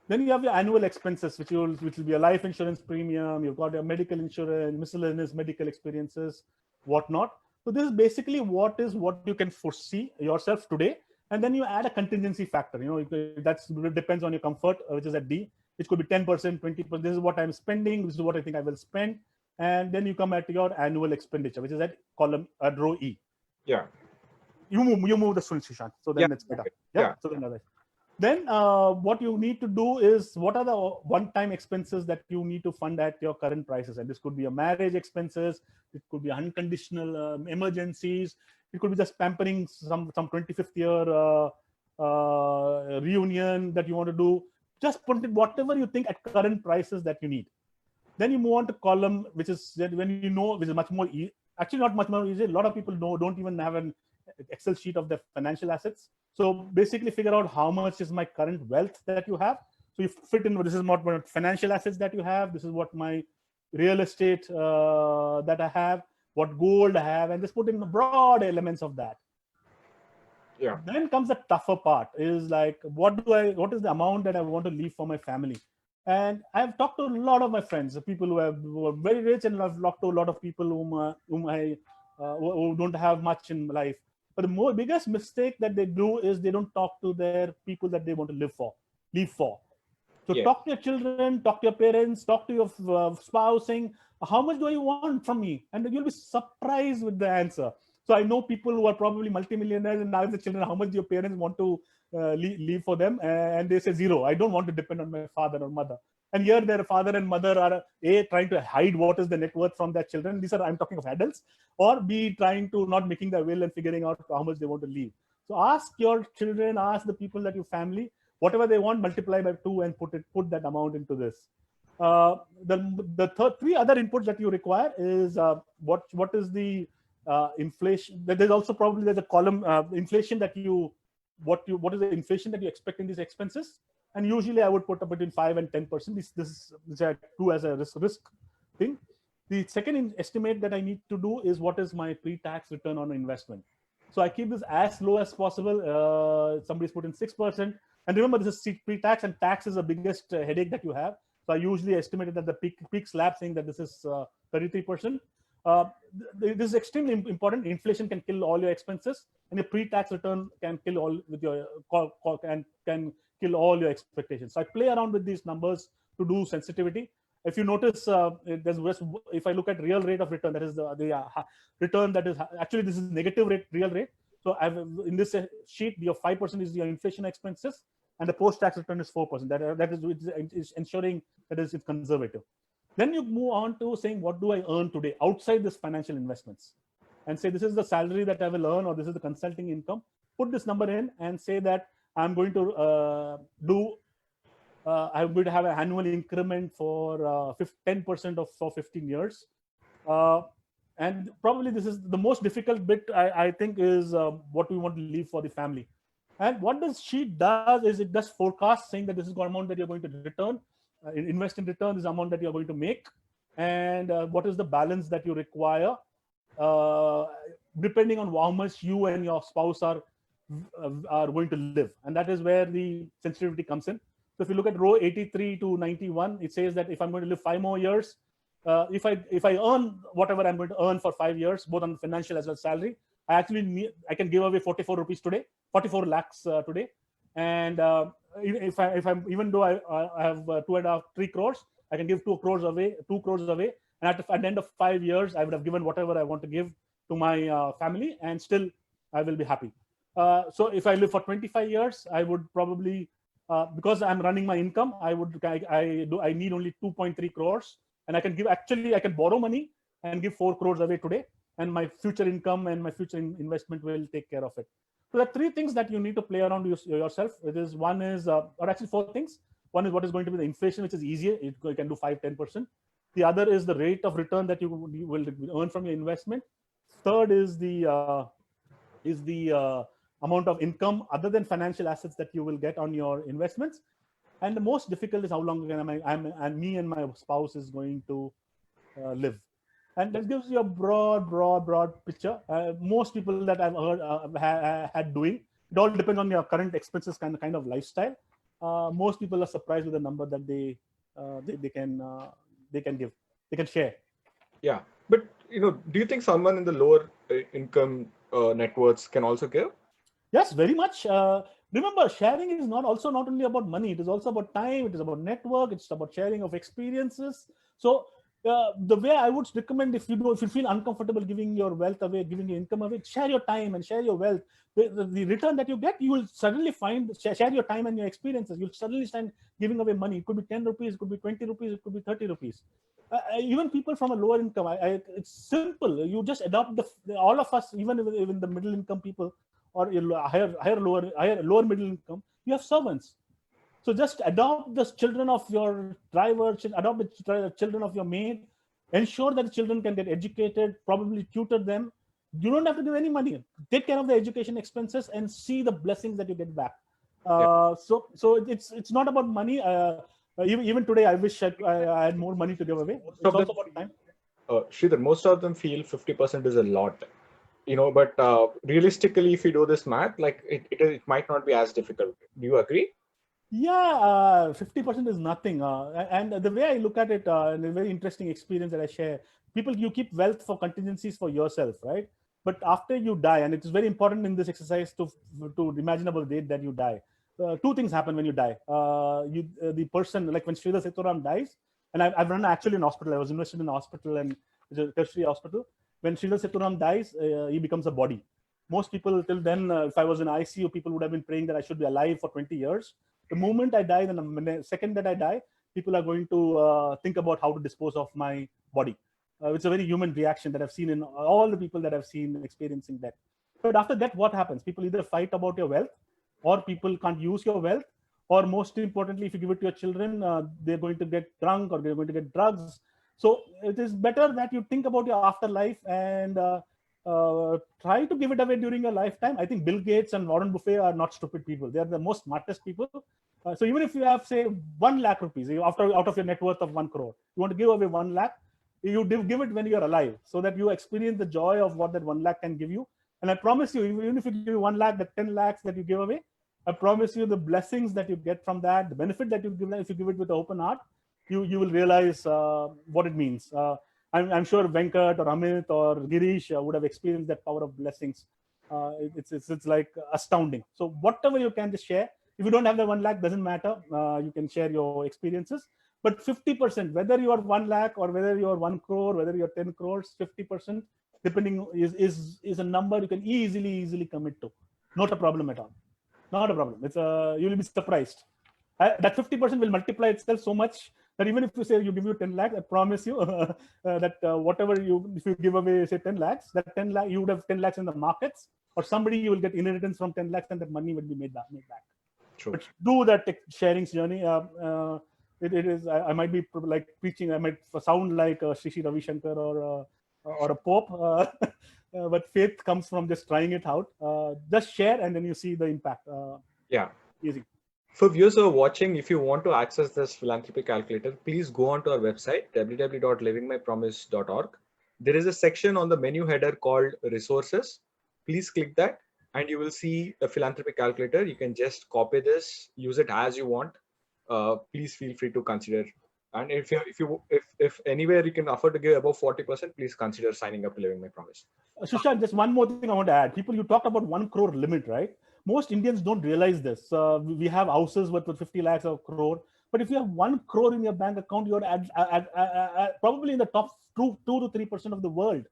Then you have your annual expenses, which will be a life insurance premium. You've got your medical insurance, miscellaneous medical experiences, whatnot. So this is basically what you can foresee yourself today, and then you add a contingency factor. That depends on your comfort, which is at D, which could be 10%, 20%. This is what I'm spending. This is what I think I will spend, and then you come at your annual expenditure, which is at column row E. Yeah. You move the swing, Shishant. So then it's better. Yeah. So then what you need to do is, what are the one-time expenses that you need to fund at your current prices? And this could be a marriage expenses, it could be unconditional emergencies, it could be just pampering some 25th year reunion that you want to do. Just put it whatever you think at current prices that you need. Then you move on to column, which is when you know, which is much more actually not much more easy. A lot of people don't even have an Excel sheet of their financial assets. So basically figure out how much is my current wealth that you have. So you fit in, this is what financial assets that you have. This is what my real estate that I have, what gold I have, and just put in the broad elements of that. Yeah. Then comes the tougher part, is like, what is the amount that I want to leave for my family? And I've talked to a lot of my friends, the people who are very rich, and I've talked to a lot of people who don't have much in life. But the biggest mistake that they do is they don't talk to their people that they want to live for. So talk to your children, talk to your parents, talk to your spouse, saying, how much do you want from me? And you'll be surprised with the answer. So I know people who are probably multimillionaires, and now the children, how much do your parents want to leave for them? And they say zero. I don't want to depend on my father or mother. And here their father and mother are trying to hide what is the net worth from their children. I'm talking of adults, or B, trying to not making the will and figuring out how much they want to leave. So ask your children, ask the people that your family, whatever they want, multiply by 2 and put that amount into this. The three other inputs that you require is what is the inflation. There's also probably a column inflation that what is the inflation that you expect in these expenses. And usually I would put up between 5 and 10%. This I do as a risk thing. The second estimate that I need to do is what is my pre-tax return on investment. So I keep this as low as possible. Somebody's put in 6%. And remember, this is pre-tax, and tax is the biggest headache that you have. So I usually estimated that the peak slab, saying that this is 33%. This is extremely important. Inflation can kill all your expenses, and your pre-tax return can kill all with your can kill all your expectations. So I play around with these numbers to do sensitivity. If you notice, if I look at real rate of return, that is the return that is actually, this is negative real rate. So in this sheet, your 5% is your inflation expenses, and the post-tax return is 4%. That is ensuring that it's conservative. Then you move on to saying, what do I earn today outside this financial investments? And say, this is the salary that I will earn, or this is the consulting income. Put this number in and say that I'm going to I'm going to have an annual increment for 10% for 15 years. And probably this is the most difficult bit, I think, is what we want to leave for the family. And what does she does is it does forecast, saying that this is the amount that you're going to return, invest in return, this amount that you're going to make, and what is the balance that you require, uh, depending on how much you and your spouse are going to live. And that is where the sensitivity comes in. So if you look at row 83 to 91, it says that if I'm going to live 5 more years, if I earn whatever I'm going to earn for 5 years, both on financial as well as salary, I can give away 44 rupees today, 44 lakhs today. And if I'm, even though I have 2.5, 3 crores, I can give 2 crores away, and at the end of 5 years, I would have given whatever I want to give to my family, and still I will be happy. So if I live for 25 years, I would probably, because I'm running my income, I need only 2.3 crores, and I can borrow money and give 4 crores away today, and my future income and my future investment will take care of it. So there are 3 things that you need to play around yourself. One is, or actually 4 things. One is what is going to be the inflation, which is easier. You can do 5-10%. The other is the rate of return that you will earn from your investment. Third is the amount of income other than financial assets that you will get on your investments. And the most difficult is how long and me and my spouse is going to live. And that gives you a broad picture. Most people that I've heard had doing, it all depends on your current expenses kind of lifestyle. Most people are surprised with the number that they can share. Yeah, but do you think someone in the lower income net worths can also give? Yes, very much. Remember, sharing is not only about money. It is also about time. It is about network. It's about sharing of experiences. So the way I would recommend, if you feel uncomfortable giving your wealth away, giving your income away, share your time and share your wealth. The return that you get, you will suddenly find, share your time and your experiences. You'll suddenly start giving away money. It could be 10 rupees, it could be 20 rupees, it could be 30 rupees. Even people from a lower income, it's simple. You just adopt all of us, even the middle income people, or lower middle income, you have servants. So just adopt the children of your driver, adopt the children of your maid, ensure that the children can get educated, probably tutor them. You don't have to give any money. Take care of the education expenses and see the blessings that you get back. So it's not about money. Even today, I wish I had more money to give away. It's also about time. Sridhar, most of them feel 50% is a lot. But realistically, if you do this math, like it might not be as difficult. Do you agree? Yeah, 50% is nothing. And the way I look at it, and a very interesting experience that I share, you keep wealth for contingencies for yourself, right? But after you die, and it is very important in this exercise to imaginable date that you die. 2 things happen when you die. The person, like when Sridhar Setaram dies, and I've run actually an hospital. I was invested in a hospital, and it's a tertiary hospital. When Sridhar Setaram dies, he becomes a body. Most people till then, if I was in ICU, people would have been praying that I should be alive for 20 years. The moment I die, then the second that I die, people are going to think about how to dispose of my body. It's a very human reaction that I've seen in all the people that I've seen experiencing that. But after that, what happens? People either fight about your wealth, or people can't use your wealth, or most importantly, if you give it to your children, they're going to get drunk or they're going to get drugs. So it is better that you think about your afterlife and try to give it away during your lifetime. I think Bill Gates and Warren Buffett are not stupid people. They are the most smartest people. So even if you have, say, 1 lakh rupees out of your net worth of 1 crore, you want to give away 1 lakh, you give it when you're alive, so that you experience the joy of what that 1 lakh can give you. And I promise you, even if you give 1 lakh, the 10 lakhs that you give away, I promise you the blessings that you get from that, the benefit that you give, if you give it with open heart, you will realize what it means. I'm sure Venkat or Amit or Girish would have experienced that power of blessings. It's like astounding. So whatever you can, just share. If you don't have the 1 lakh, doesn't matter. You can share your experiences. But 50%, whether you are 1 lakh or whether you are 1 crore, whether you're 10 crores, 50%, depending, is a number you can easily commit to. Not a problem at all. Not a problem. You will be surprised. That 50% will multiply itself so much that even if you say you give you 10 lakhs, I promise you that if you give away, say 10 lakhs, that 10 lakh, you would have 10 lakhs in the markets, or somebody you will get inheritance from 10 lakhs and that money will be made back. True. But do that sharing journey. It is, I might be like preaching, I might sound like Sri Ravi Shankar or or a pope. But faith comes from just trying it out. Just share, and then you see the impact. Yeah. Easy. For viewers who are watching, if you want to access this philanthropy calculator, please go onto our website, www.livingmypromise.org. There is a section on the menu header called resources. Please click that and you will see a philanthropy calculator. You can just copy this, use it as you want. Please feel free to consider. And if anywhere you can afford to give above 40%, please consider signing up to Living My Promise. Sushant, just one more thing I want to add. People, you talked about 1 crore limit, right? Most Indians don't realize this. We have houses worth 50 lakhs or crore. But if you have 1 crore in your bank account, you're probably in the top 2 to 3% of the world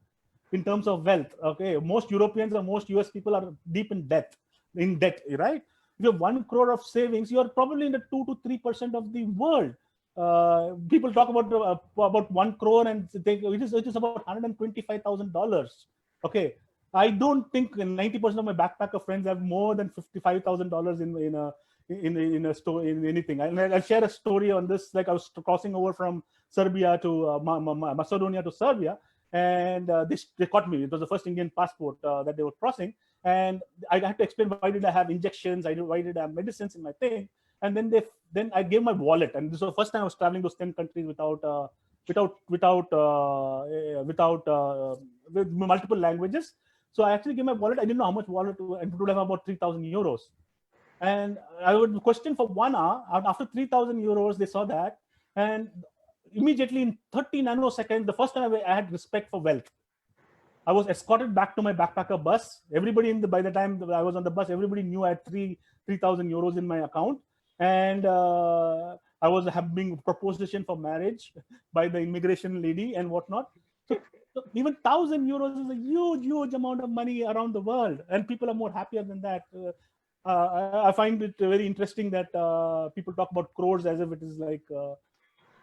in terms of wealth. Okay, most Europeans or most US people are deep in debt, right? If you have 1 crore of savings, you're probably in the 2 to 3% of the world. People talk about 1 crore and think it is about $125,000. Okay, I don't think 90% of my backpacker friends have more than $55,000 in a store in anything. I'll share a story on this. Like I was crossing over from Serbia to Macedonia to Serbia, and they caught me. It was the first Indian passport that they were crossing, and I had to explain why did I have injections, why did I have medicines in my thing, and then I gave my wallet, and this was the first time I was traveling those 10 countries with multiple languages. So I actually gave my wallet. I didn't know how much wallet, and it would have about 3,000 euros. And I would question for 1 hour. After 3,000 euros, they saw that, and immediately in 30 nanoseconds, the first time I had respect for wealth. I was escorted back to my backpacker bus. Everybody by the time I was on the bus, everybody knew I had 3,000 euros in my account, and I was being proposed for marriage by the immigration lady and whatnot. So even 1,000 euros is a huge amount of money around the world, and people are more happier than that. I find it very interesting that people talk about crores as if it is like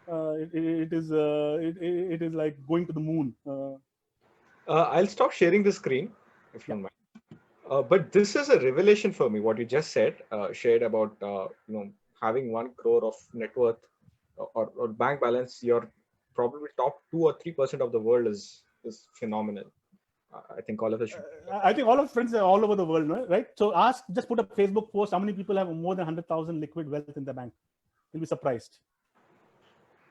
it is like going to the moon. I'll stop sharing the screen if you don't mind. But this is a revelation for me. What you just shared about having 1 crore of net worth or bank balance. You're probably top 2 or 3% of the world is phenomenal. I think all of us should. I think all of friends are all over the world, right? So just put a Facebook post. How many people have more than 100,000 liquid wealth in the bank? You'll be surprised.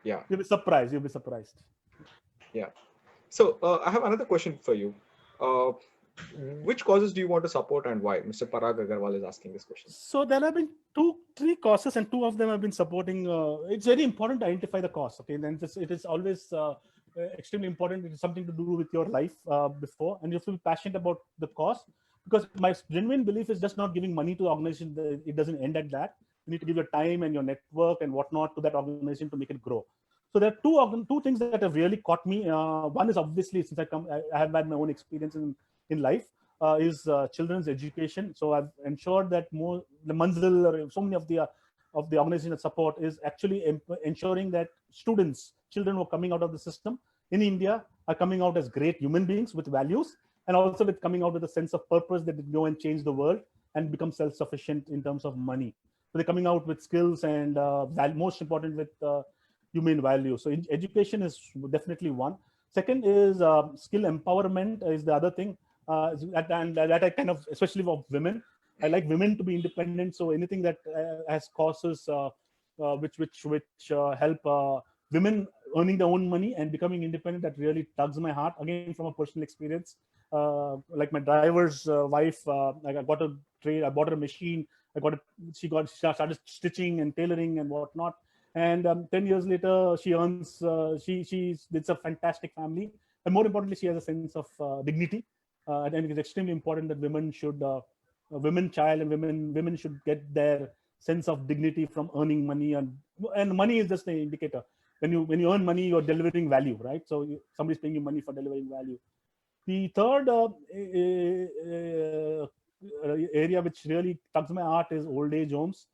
Yeah. You'll be surprised. Yeah. So I have another question for you. Which causes do you want to support and why? Mr. Parag Agarwal is asking this question. So there have been 3 causes, and 2 of them have been supporting. It's very important to identify the cause. Okay, then it is always extremely important. It is something to do with your life before, and you have to be passionate about the cause, because my genuine belief is just not giving money to the organization. It doesn't end at that. You need to give your time and your network and whatnot to that organization to make it grow. So there are two things that have really caught me. One is obviously, since I have had my own experience in life, is children's education. So I've ensured that the Manzil or so many of the organization that support is actually ensuring that children who are coming out of the system in India are coming out as great human beings with values, and also with coming out with a sense of purpose that they go and change the world and become self-sufficient in terms of money. So they're coming out with skills and most important with human value. So education is definitely one. Second is skill empowerment is the other thing. And that I kind of, especially for women, I like women to be independent. So anything that has causes which help women earning their own money and becoming independent, that really tugs my heart. Again, from a personal experience, like my driver's wife, I got a trade. I bought her a machine. She started stitching and tailoring and whatnot. And 10 years later, she earns. It's a fantastic family, and more importantly, she has a sense of dignity. I think it's extremely important that women should get their sense of dignity from earning money, and money is just an indicator. When you earn money, you're delivering value, right? So somebody's paying you money for delivering value. The third area which really tugs my heart is old age homes.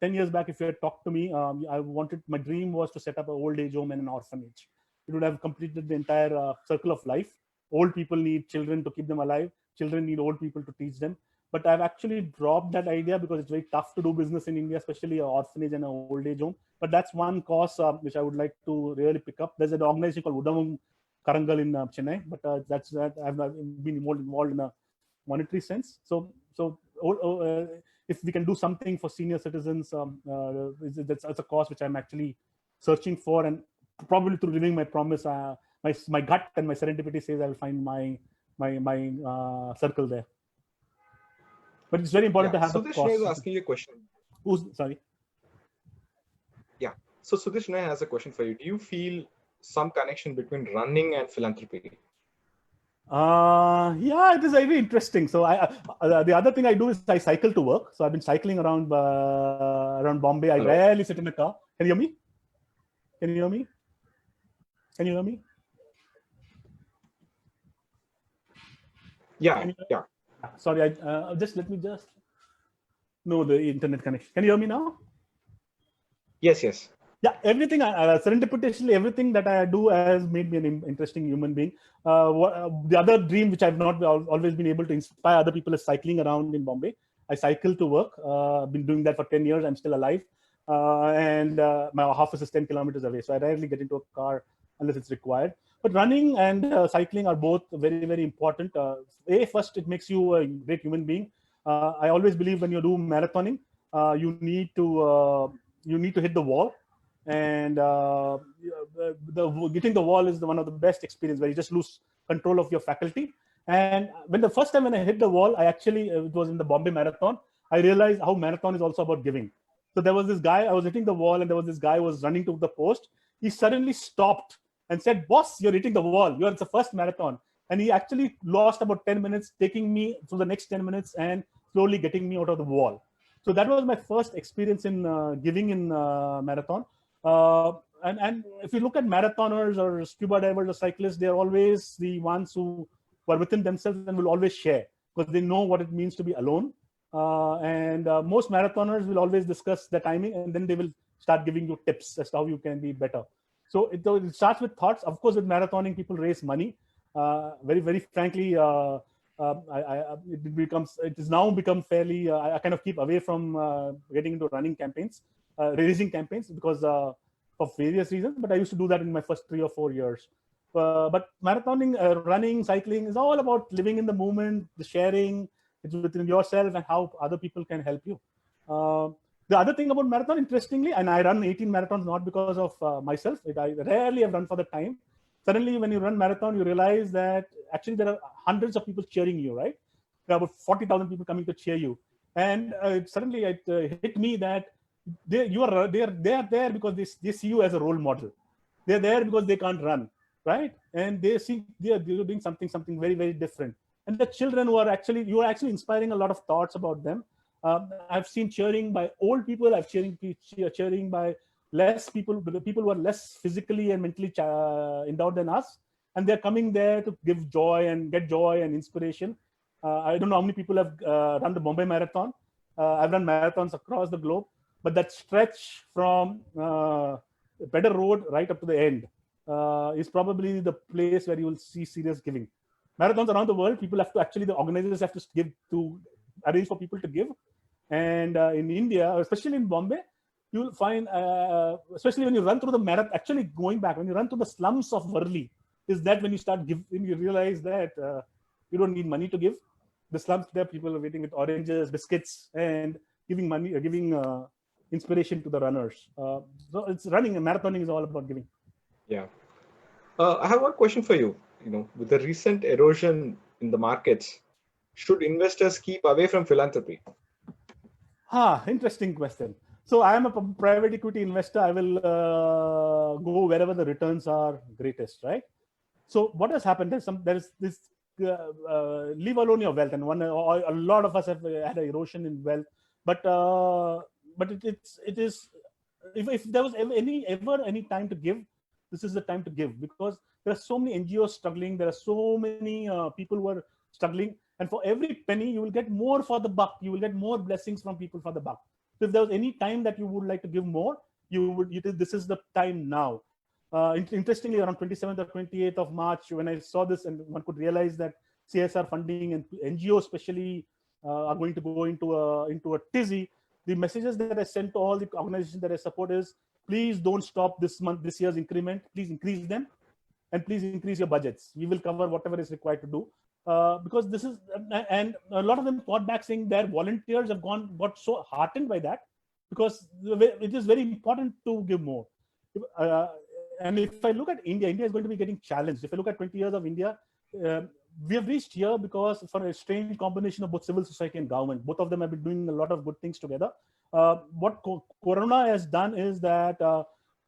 10 years back, if you had talked to me, my dream was to set up an old age home and an orphanage. It would have completed the entire circle of life. Old people need children to keep them alive. Children need old people to teach them. But I've actually dropped that idea because it's very tough to do business in India, especially an orphanage and an old age home. But that's one cause which I would like to really pick up. There's an organization called Udamam Karangal in Chennai, but that's that I've been involved in a monetary sense. So if we can do something for senior citizens, that's a cause which I'm actually searching for, and probably through living my promise, my gut and my serendipity says I'll find my circle there. But it's very important to have the Sudesh cause. is asking you a question. Sorry. Yeah. So Sudesh has a question for you. Do you feel some connection between running and philanthropy? Yeah, it is very interesting. So the other thing I do is I cycle to work. So I've been cycling around Bombay. I rarely sit in a car. Can you hear me? Can you hear me? Can you hear me? Yeah. Sorry, let me just know the internet connection. Can you hear me now? Yes. Yeah, everything serendipitously, everything that I do has made me an interesting human being. The other dream which I've not always been able to inspire other people is cycling around in Bombay. I cycle to work. I've been doing that for 10 years. I'm still alive. And my office is 10 kilometers away. So I rarely get into a car unless it's required. But running and cycling are both very, very important. First, it makes you a great human being. I always believe when you do marathoning, you need to hit the wall. And getting the wall is one of the best experience where you just lose control of your faculty. And the first time when I hit the wall, it was in the Bombay Marathon, I realized how marathon is also about giving. So there was this guy, I was hitting the wall, and there was this guy who was running to the post. He suddenly stopped and said, "Boss, you're hitting the wall. It's the first marathon." And he actually lost about 10 minutes, taking me through the next 10 minutes and slowly getting me out of the wall. So that was my first experience in giving in marathon. And if you look at marathoners or scuba divers or cyclists, they're always the ones who are within themselves and will always share because they know what it means to be alone. And most marathoners will always discuss the timing, and then they will start giving you tips as to how you can be better. So it starts with thoughts. Of course, with marathoning, people raise money. Very, very frankly, it has now become fairly. I kind of keep away from getting into running campaigns, raising campaigns, because for various reasons. But I used to do that in my first 3 or 4 years. But marathoning, running, cycling is all about living in the moment, the sharing. It's within yourself and how other people can help you. The other thing about marathon, interestingly, and I run 18 marathons not because of myself. I rarely have run for the time. Suddenly, when you run marathon, you realize that actually there are hundreds of people cheering you, right? There are about 40,000 people coming to cheer you. And suddenly it hit me that they are there because they see you as a role model. They're there because they can't run, right? And they see they're doing something very, very different. And the children you are actually inspiring a lot of thoughts about them. I've seen cheering by old people. I've cheering by less people who are less physically and mentally endowed than us, and they're coming there to give joy and get joy and inspiration. I don't know how many people have run the Bombay Marathon. I've run marathons across the globe, but that stretch from Better Road right up to the end is probably the place where you will see serious giving. Marathons around the world, the organizers have to arrange for people to give. And in India, especially in Bombay, you'll find, especially when you run through the marathon, actually going back, when you run through the slums of Worli, is that when you start giving, you realize that you don't need money to give. The slums there, people are waiting with oranges, biscuits, and giving money, giving inspiration to the runners. So it's running, and marathoning is all about giving. Yeah. I have one question for you. With the recent erosion in the markets, should investors keep away from philanthropy? Interesting question. So I am a private equity investor. I will go wherever the returns are greatest, right? So what has happened? There is this leave alone your wealth, and a lot of us have had an erosion in wealth. But it is if there was ever any time to give, this is the time to give, because there are so many NGOs struggling. There are so many people who are struggling, and for every penny you will get more for the buck. You will get more blessings from people for the buck. So if there was any time that you would like to give more, this is the time now. Interestingly, around 27th or 28th of March, when I saw this, and one could realize that CSR funding and NGOs especially are going to go into a tizzy. The messages that I sent to all the organizations that I support is, please don't stop this year's increment. Please increase them. and please increase your budgets. We will cover whatever is required to do. Because this is, and a lot of them fought back saying their volunteers have got so heartened by that, because it is very important to give more. And if I look at India, India is going to be getting challenged. If I look at 20 years of India, we have reached here because for a strange combination of both civil society and government. Both of them have been doing a lot of good things together. What Corona has done is that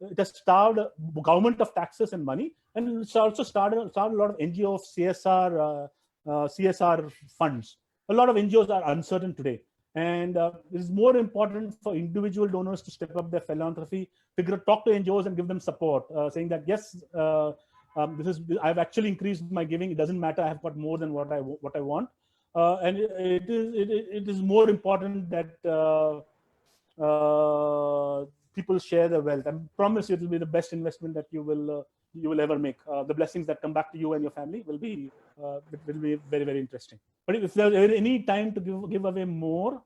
it has starved government of taxes and money, and it's also started a lot of NGO CSR funds. A lot of NGOs are uncertain today, and it is more important for individual donors to step up their philanthropy, talk to NGOs and give them support, saying that yes, I've actually increased my giving. It doesn't matter. I have got more than what I want, and it is more important that people share their wealth. I promise you, it will be the best investment that you will ever make. The blessings that come back to you and your family will be very, very interesting. But if there's any time to give away more,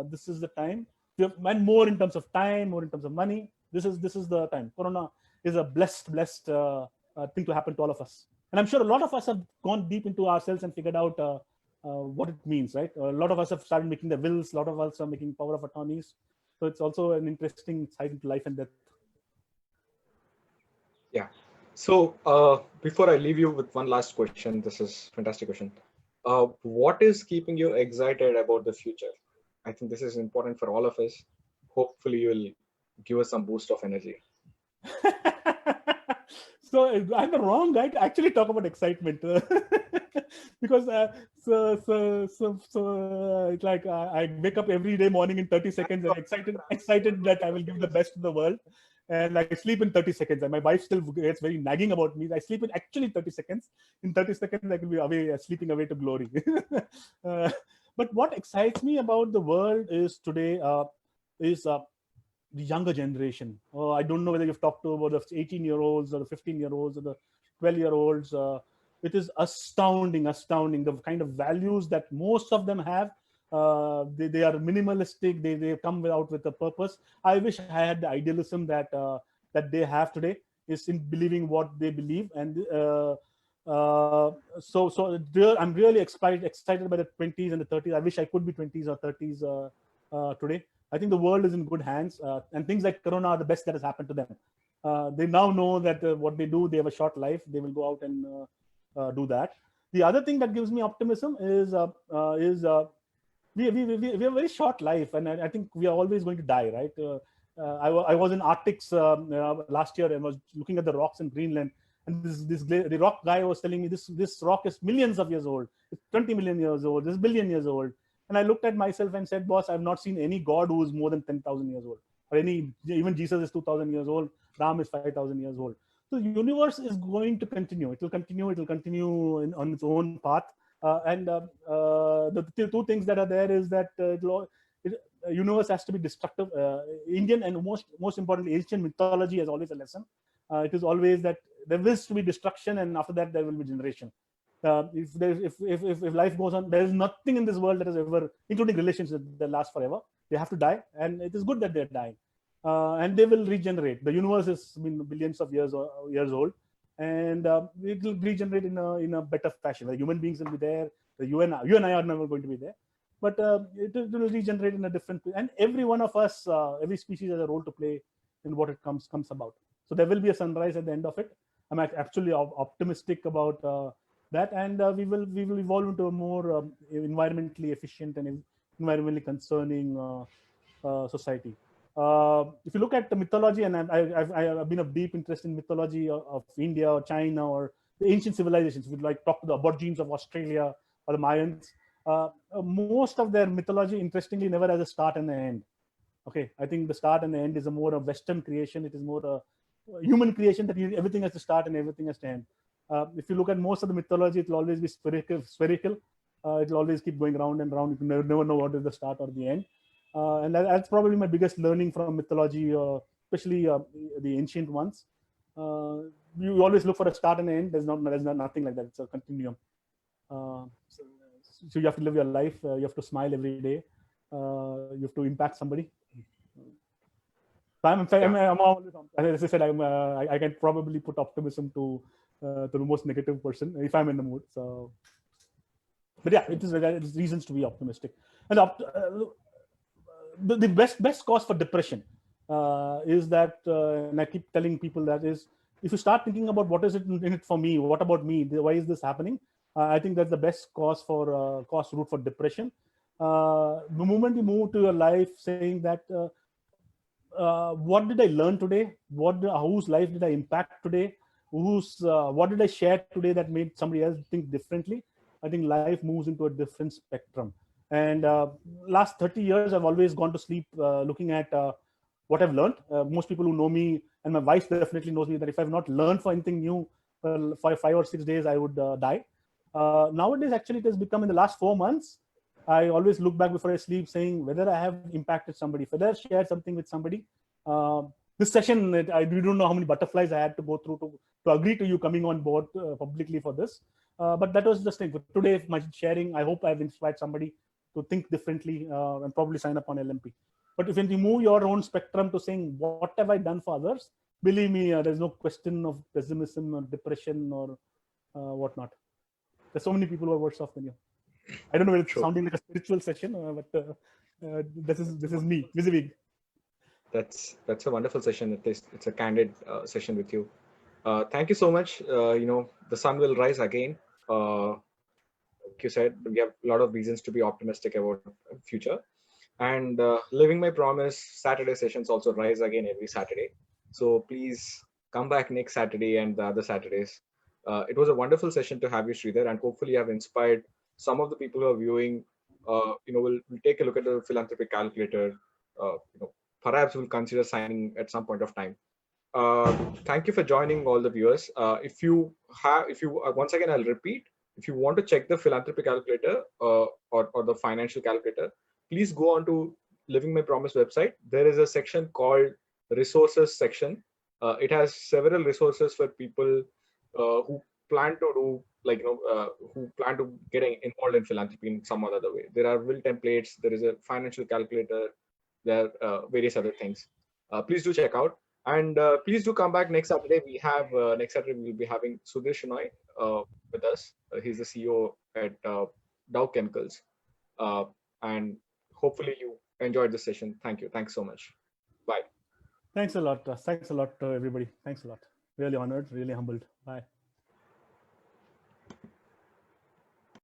this is the time. And more in terms of time, more in terms of money. This is the time. Corona is a blessed thing to happen to all of us. And I'm sure a lot of us have gone deep into ourselves and figured out what it means, right? A lot of us have started making the wills. A lot of us are making power of attorneys. So it's also an interesting side into life and death. Yeah. So before I leave you with one last question, this is a fantastic question. What is keeping you excited about the future? I think this is important for all of us. Hopefully you'll give us some boost of energy. So I'm the wrong guy to actually talk about excitement, because it's like I wake up every day morning in 30 seconds and excited that I will give the best to the world, and I sleep in 30 seconds. And my wife still gets very nagging about me. I sleep in actually 30 seconds. In 30 seconds, I can be sleeping away to glory. But what excites me about the world is today is the younger generation. I don't know whether you've talked to about the 18-year-olds or the 15-year-olds or the 12-year-olds. It is astounding the kind of values that most of them have. They are minimalistic. They come out with a purpose. I wish I had the idealism that they have today, is in believing what they believe. And so I'm really excited by the 20s and the 30s. I wish I could be 20s or 30s today. I think the world is in good hands, and things like Corona are the best that has happened to them. They now know that what they do, they have a short life. They will go out and do that. The other thing that gives me optimism is we have a very short life, and I think we are always going to die, right? I was in Arctics last year and was looking at the rocks in Greenland, and the rock guy was telling me this rock is millions of years old. It's 20 million years old. This is billion years old. And I looked at myself and said, boss, I've not seen any God who is more than 10,000 years old. Or even Jesus is 2,000 years old. Ram is 5,000 years old. So the universe is going to continue. It will continue on its own path. The two things that are there is that the universe has to be destructive. Indian and most importantly, ancient mythology has always a lesson. It is always that there is to be destruction, and after that there will be generation. If life goes on, there is nothing in this world that is ever, including relationships, that last forever. They have to die, and it is good that they're dying, and they will regenerate. The universe is billions of years old, and it will regenerate in a better fashion. The human beings will be there. You and I are never going to be there, but it will regenerate in a different way. And every one of us, every species has a role to play in what it comes about. So there will be a sunrise at the end of it. I'm actually optimistic about that, and we will evolve into a more environmentally efficient and environmentally concerning society. If you look at the mythology, and I've been of deep interest in mythology of India or China or the ancient civilizations. If you like talk to the Aborigines of Australia or the Mayans, most of their mythology, interestingly, never has a start and an end. Okay, I think the start and the end is a more of Western creation. It is more a human creation, that everything has to start and everything has to end. If you look at most of the mythology, it will always be spherical. It will always keep going round and round. You never know what is the start or the end. And that's probably my biggest learning from mythology, especially the ancient ones. You always look for a start and an end. There's nothing like that. It's a continuum. So you have to live your life. You have to smile every day. You have to impact somebody. I'm always, as I said, I can probably put optimism to to the most negative person if I'm in the mood. So, but yeah, it is reasons to be optimistic. And the best cause for depression is that, and I keep telling people that is, if you start thinking about what is it in it for me, what about me, why is this happening? I think that's the best cause for cause route for depression. The moment you move to your life saying that, what did I learn today? Whose life did I impact today? What did I share today that made somebody else think differently? I think life moves into a different spectrum. And last 30 years, I've always gone to sleep looking at what I've learned. Most people who know me, and my wife definitely knows me, that if I've not learned for anything new for 5 or 6 days, I would die. Nowadays, actually, it has become in the last 4 months. I always look back before I sleep, saying whether I have impacted somebody, whether I shared something with somebody. This session, we don't know how many butterflies I had to go through to agree to you coming on board publicly for this. But that was just thing. Today, my sharing, I hope I've inspired somebody to think differently and probably sign up on LMP. But if you move your own spectrum to saying, what have I done for others? Believe me, there's no question of pessimism or depression or whatnot. There's so many people who are worse off than you. I don't know if it's sounding like a spiritual session, but this is me, Vizivig. That's a wonderful session. It's a candid session with you. Thank you so much. The sun will rise again. Like you said, we have a lot of reasons to be optimistic about the future. And living my promise, Saturday sessions also rise again every Saturday. So please come back next Saturday and the other Saturdays. It was a wonderful session to have you, Sridhar, and hopefully you have inspired some of the people who are viewing. We'll take a look at the philanthropic calculator. Perhaps we'll consider signing at some point of time. Thank you for joining all the viewers. Once again, I'll repeat, if you want to check the philanthropic calculator or the financial calculator, please go on to Living My Promise website. There is a section called resources section. It has several resources for people who plan to do who plan to get involved in philanthropy in some other way. There are will templates. There is a financial calculator. There are various other things. Please do check out. And please do come back next Saturday. Next Saturday we'll be having Sudhir Shenoy with us. He's the CEO at Dow Chemicals, and hopefully you enjoyed the session. Thank you. Thanks so much. Bye. Thanks a lot. Thanks a lot to everybody. Thanks a lot. Really honored. Really humbled. Bye.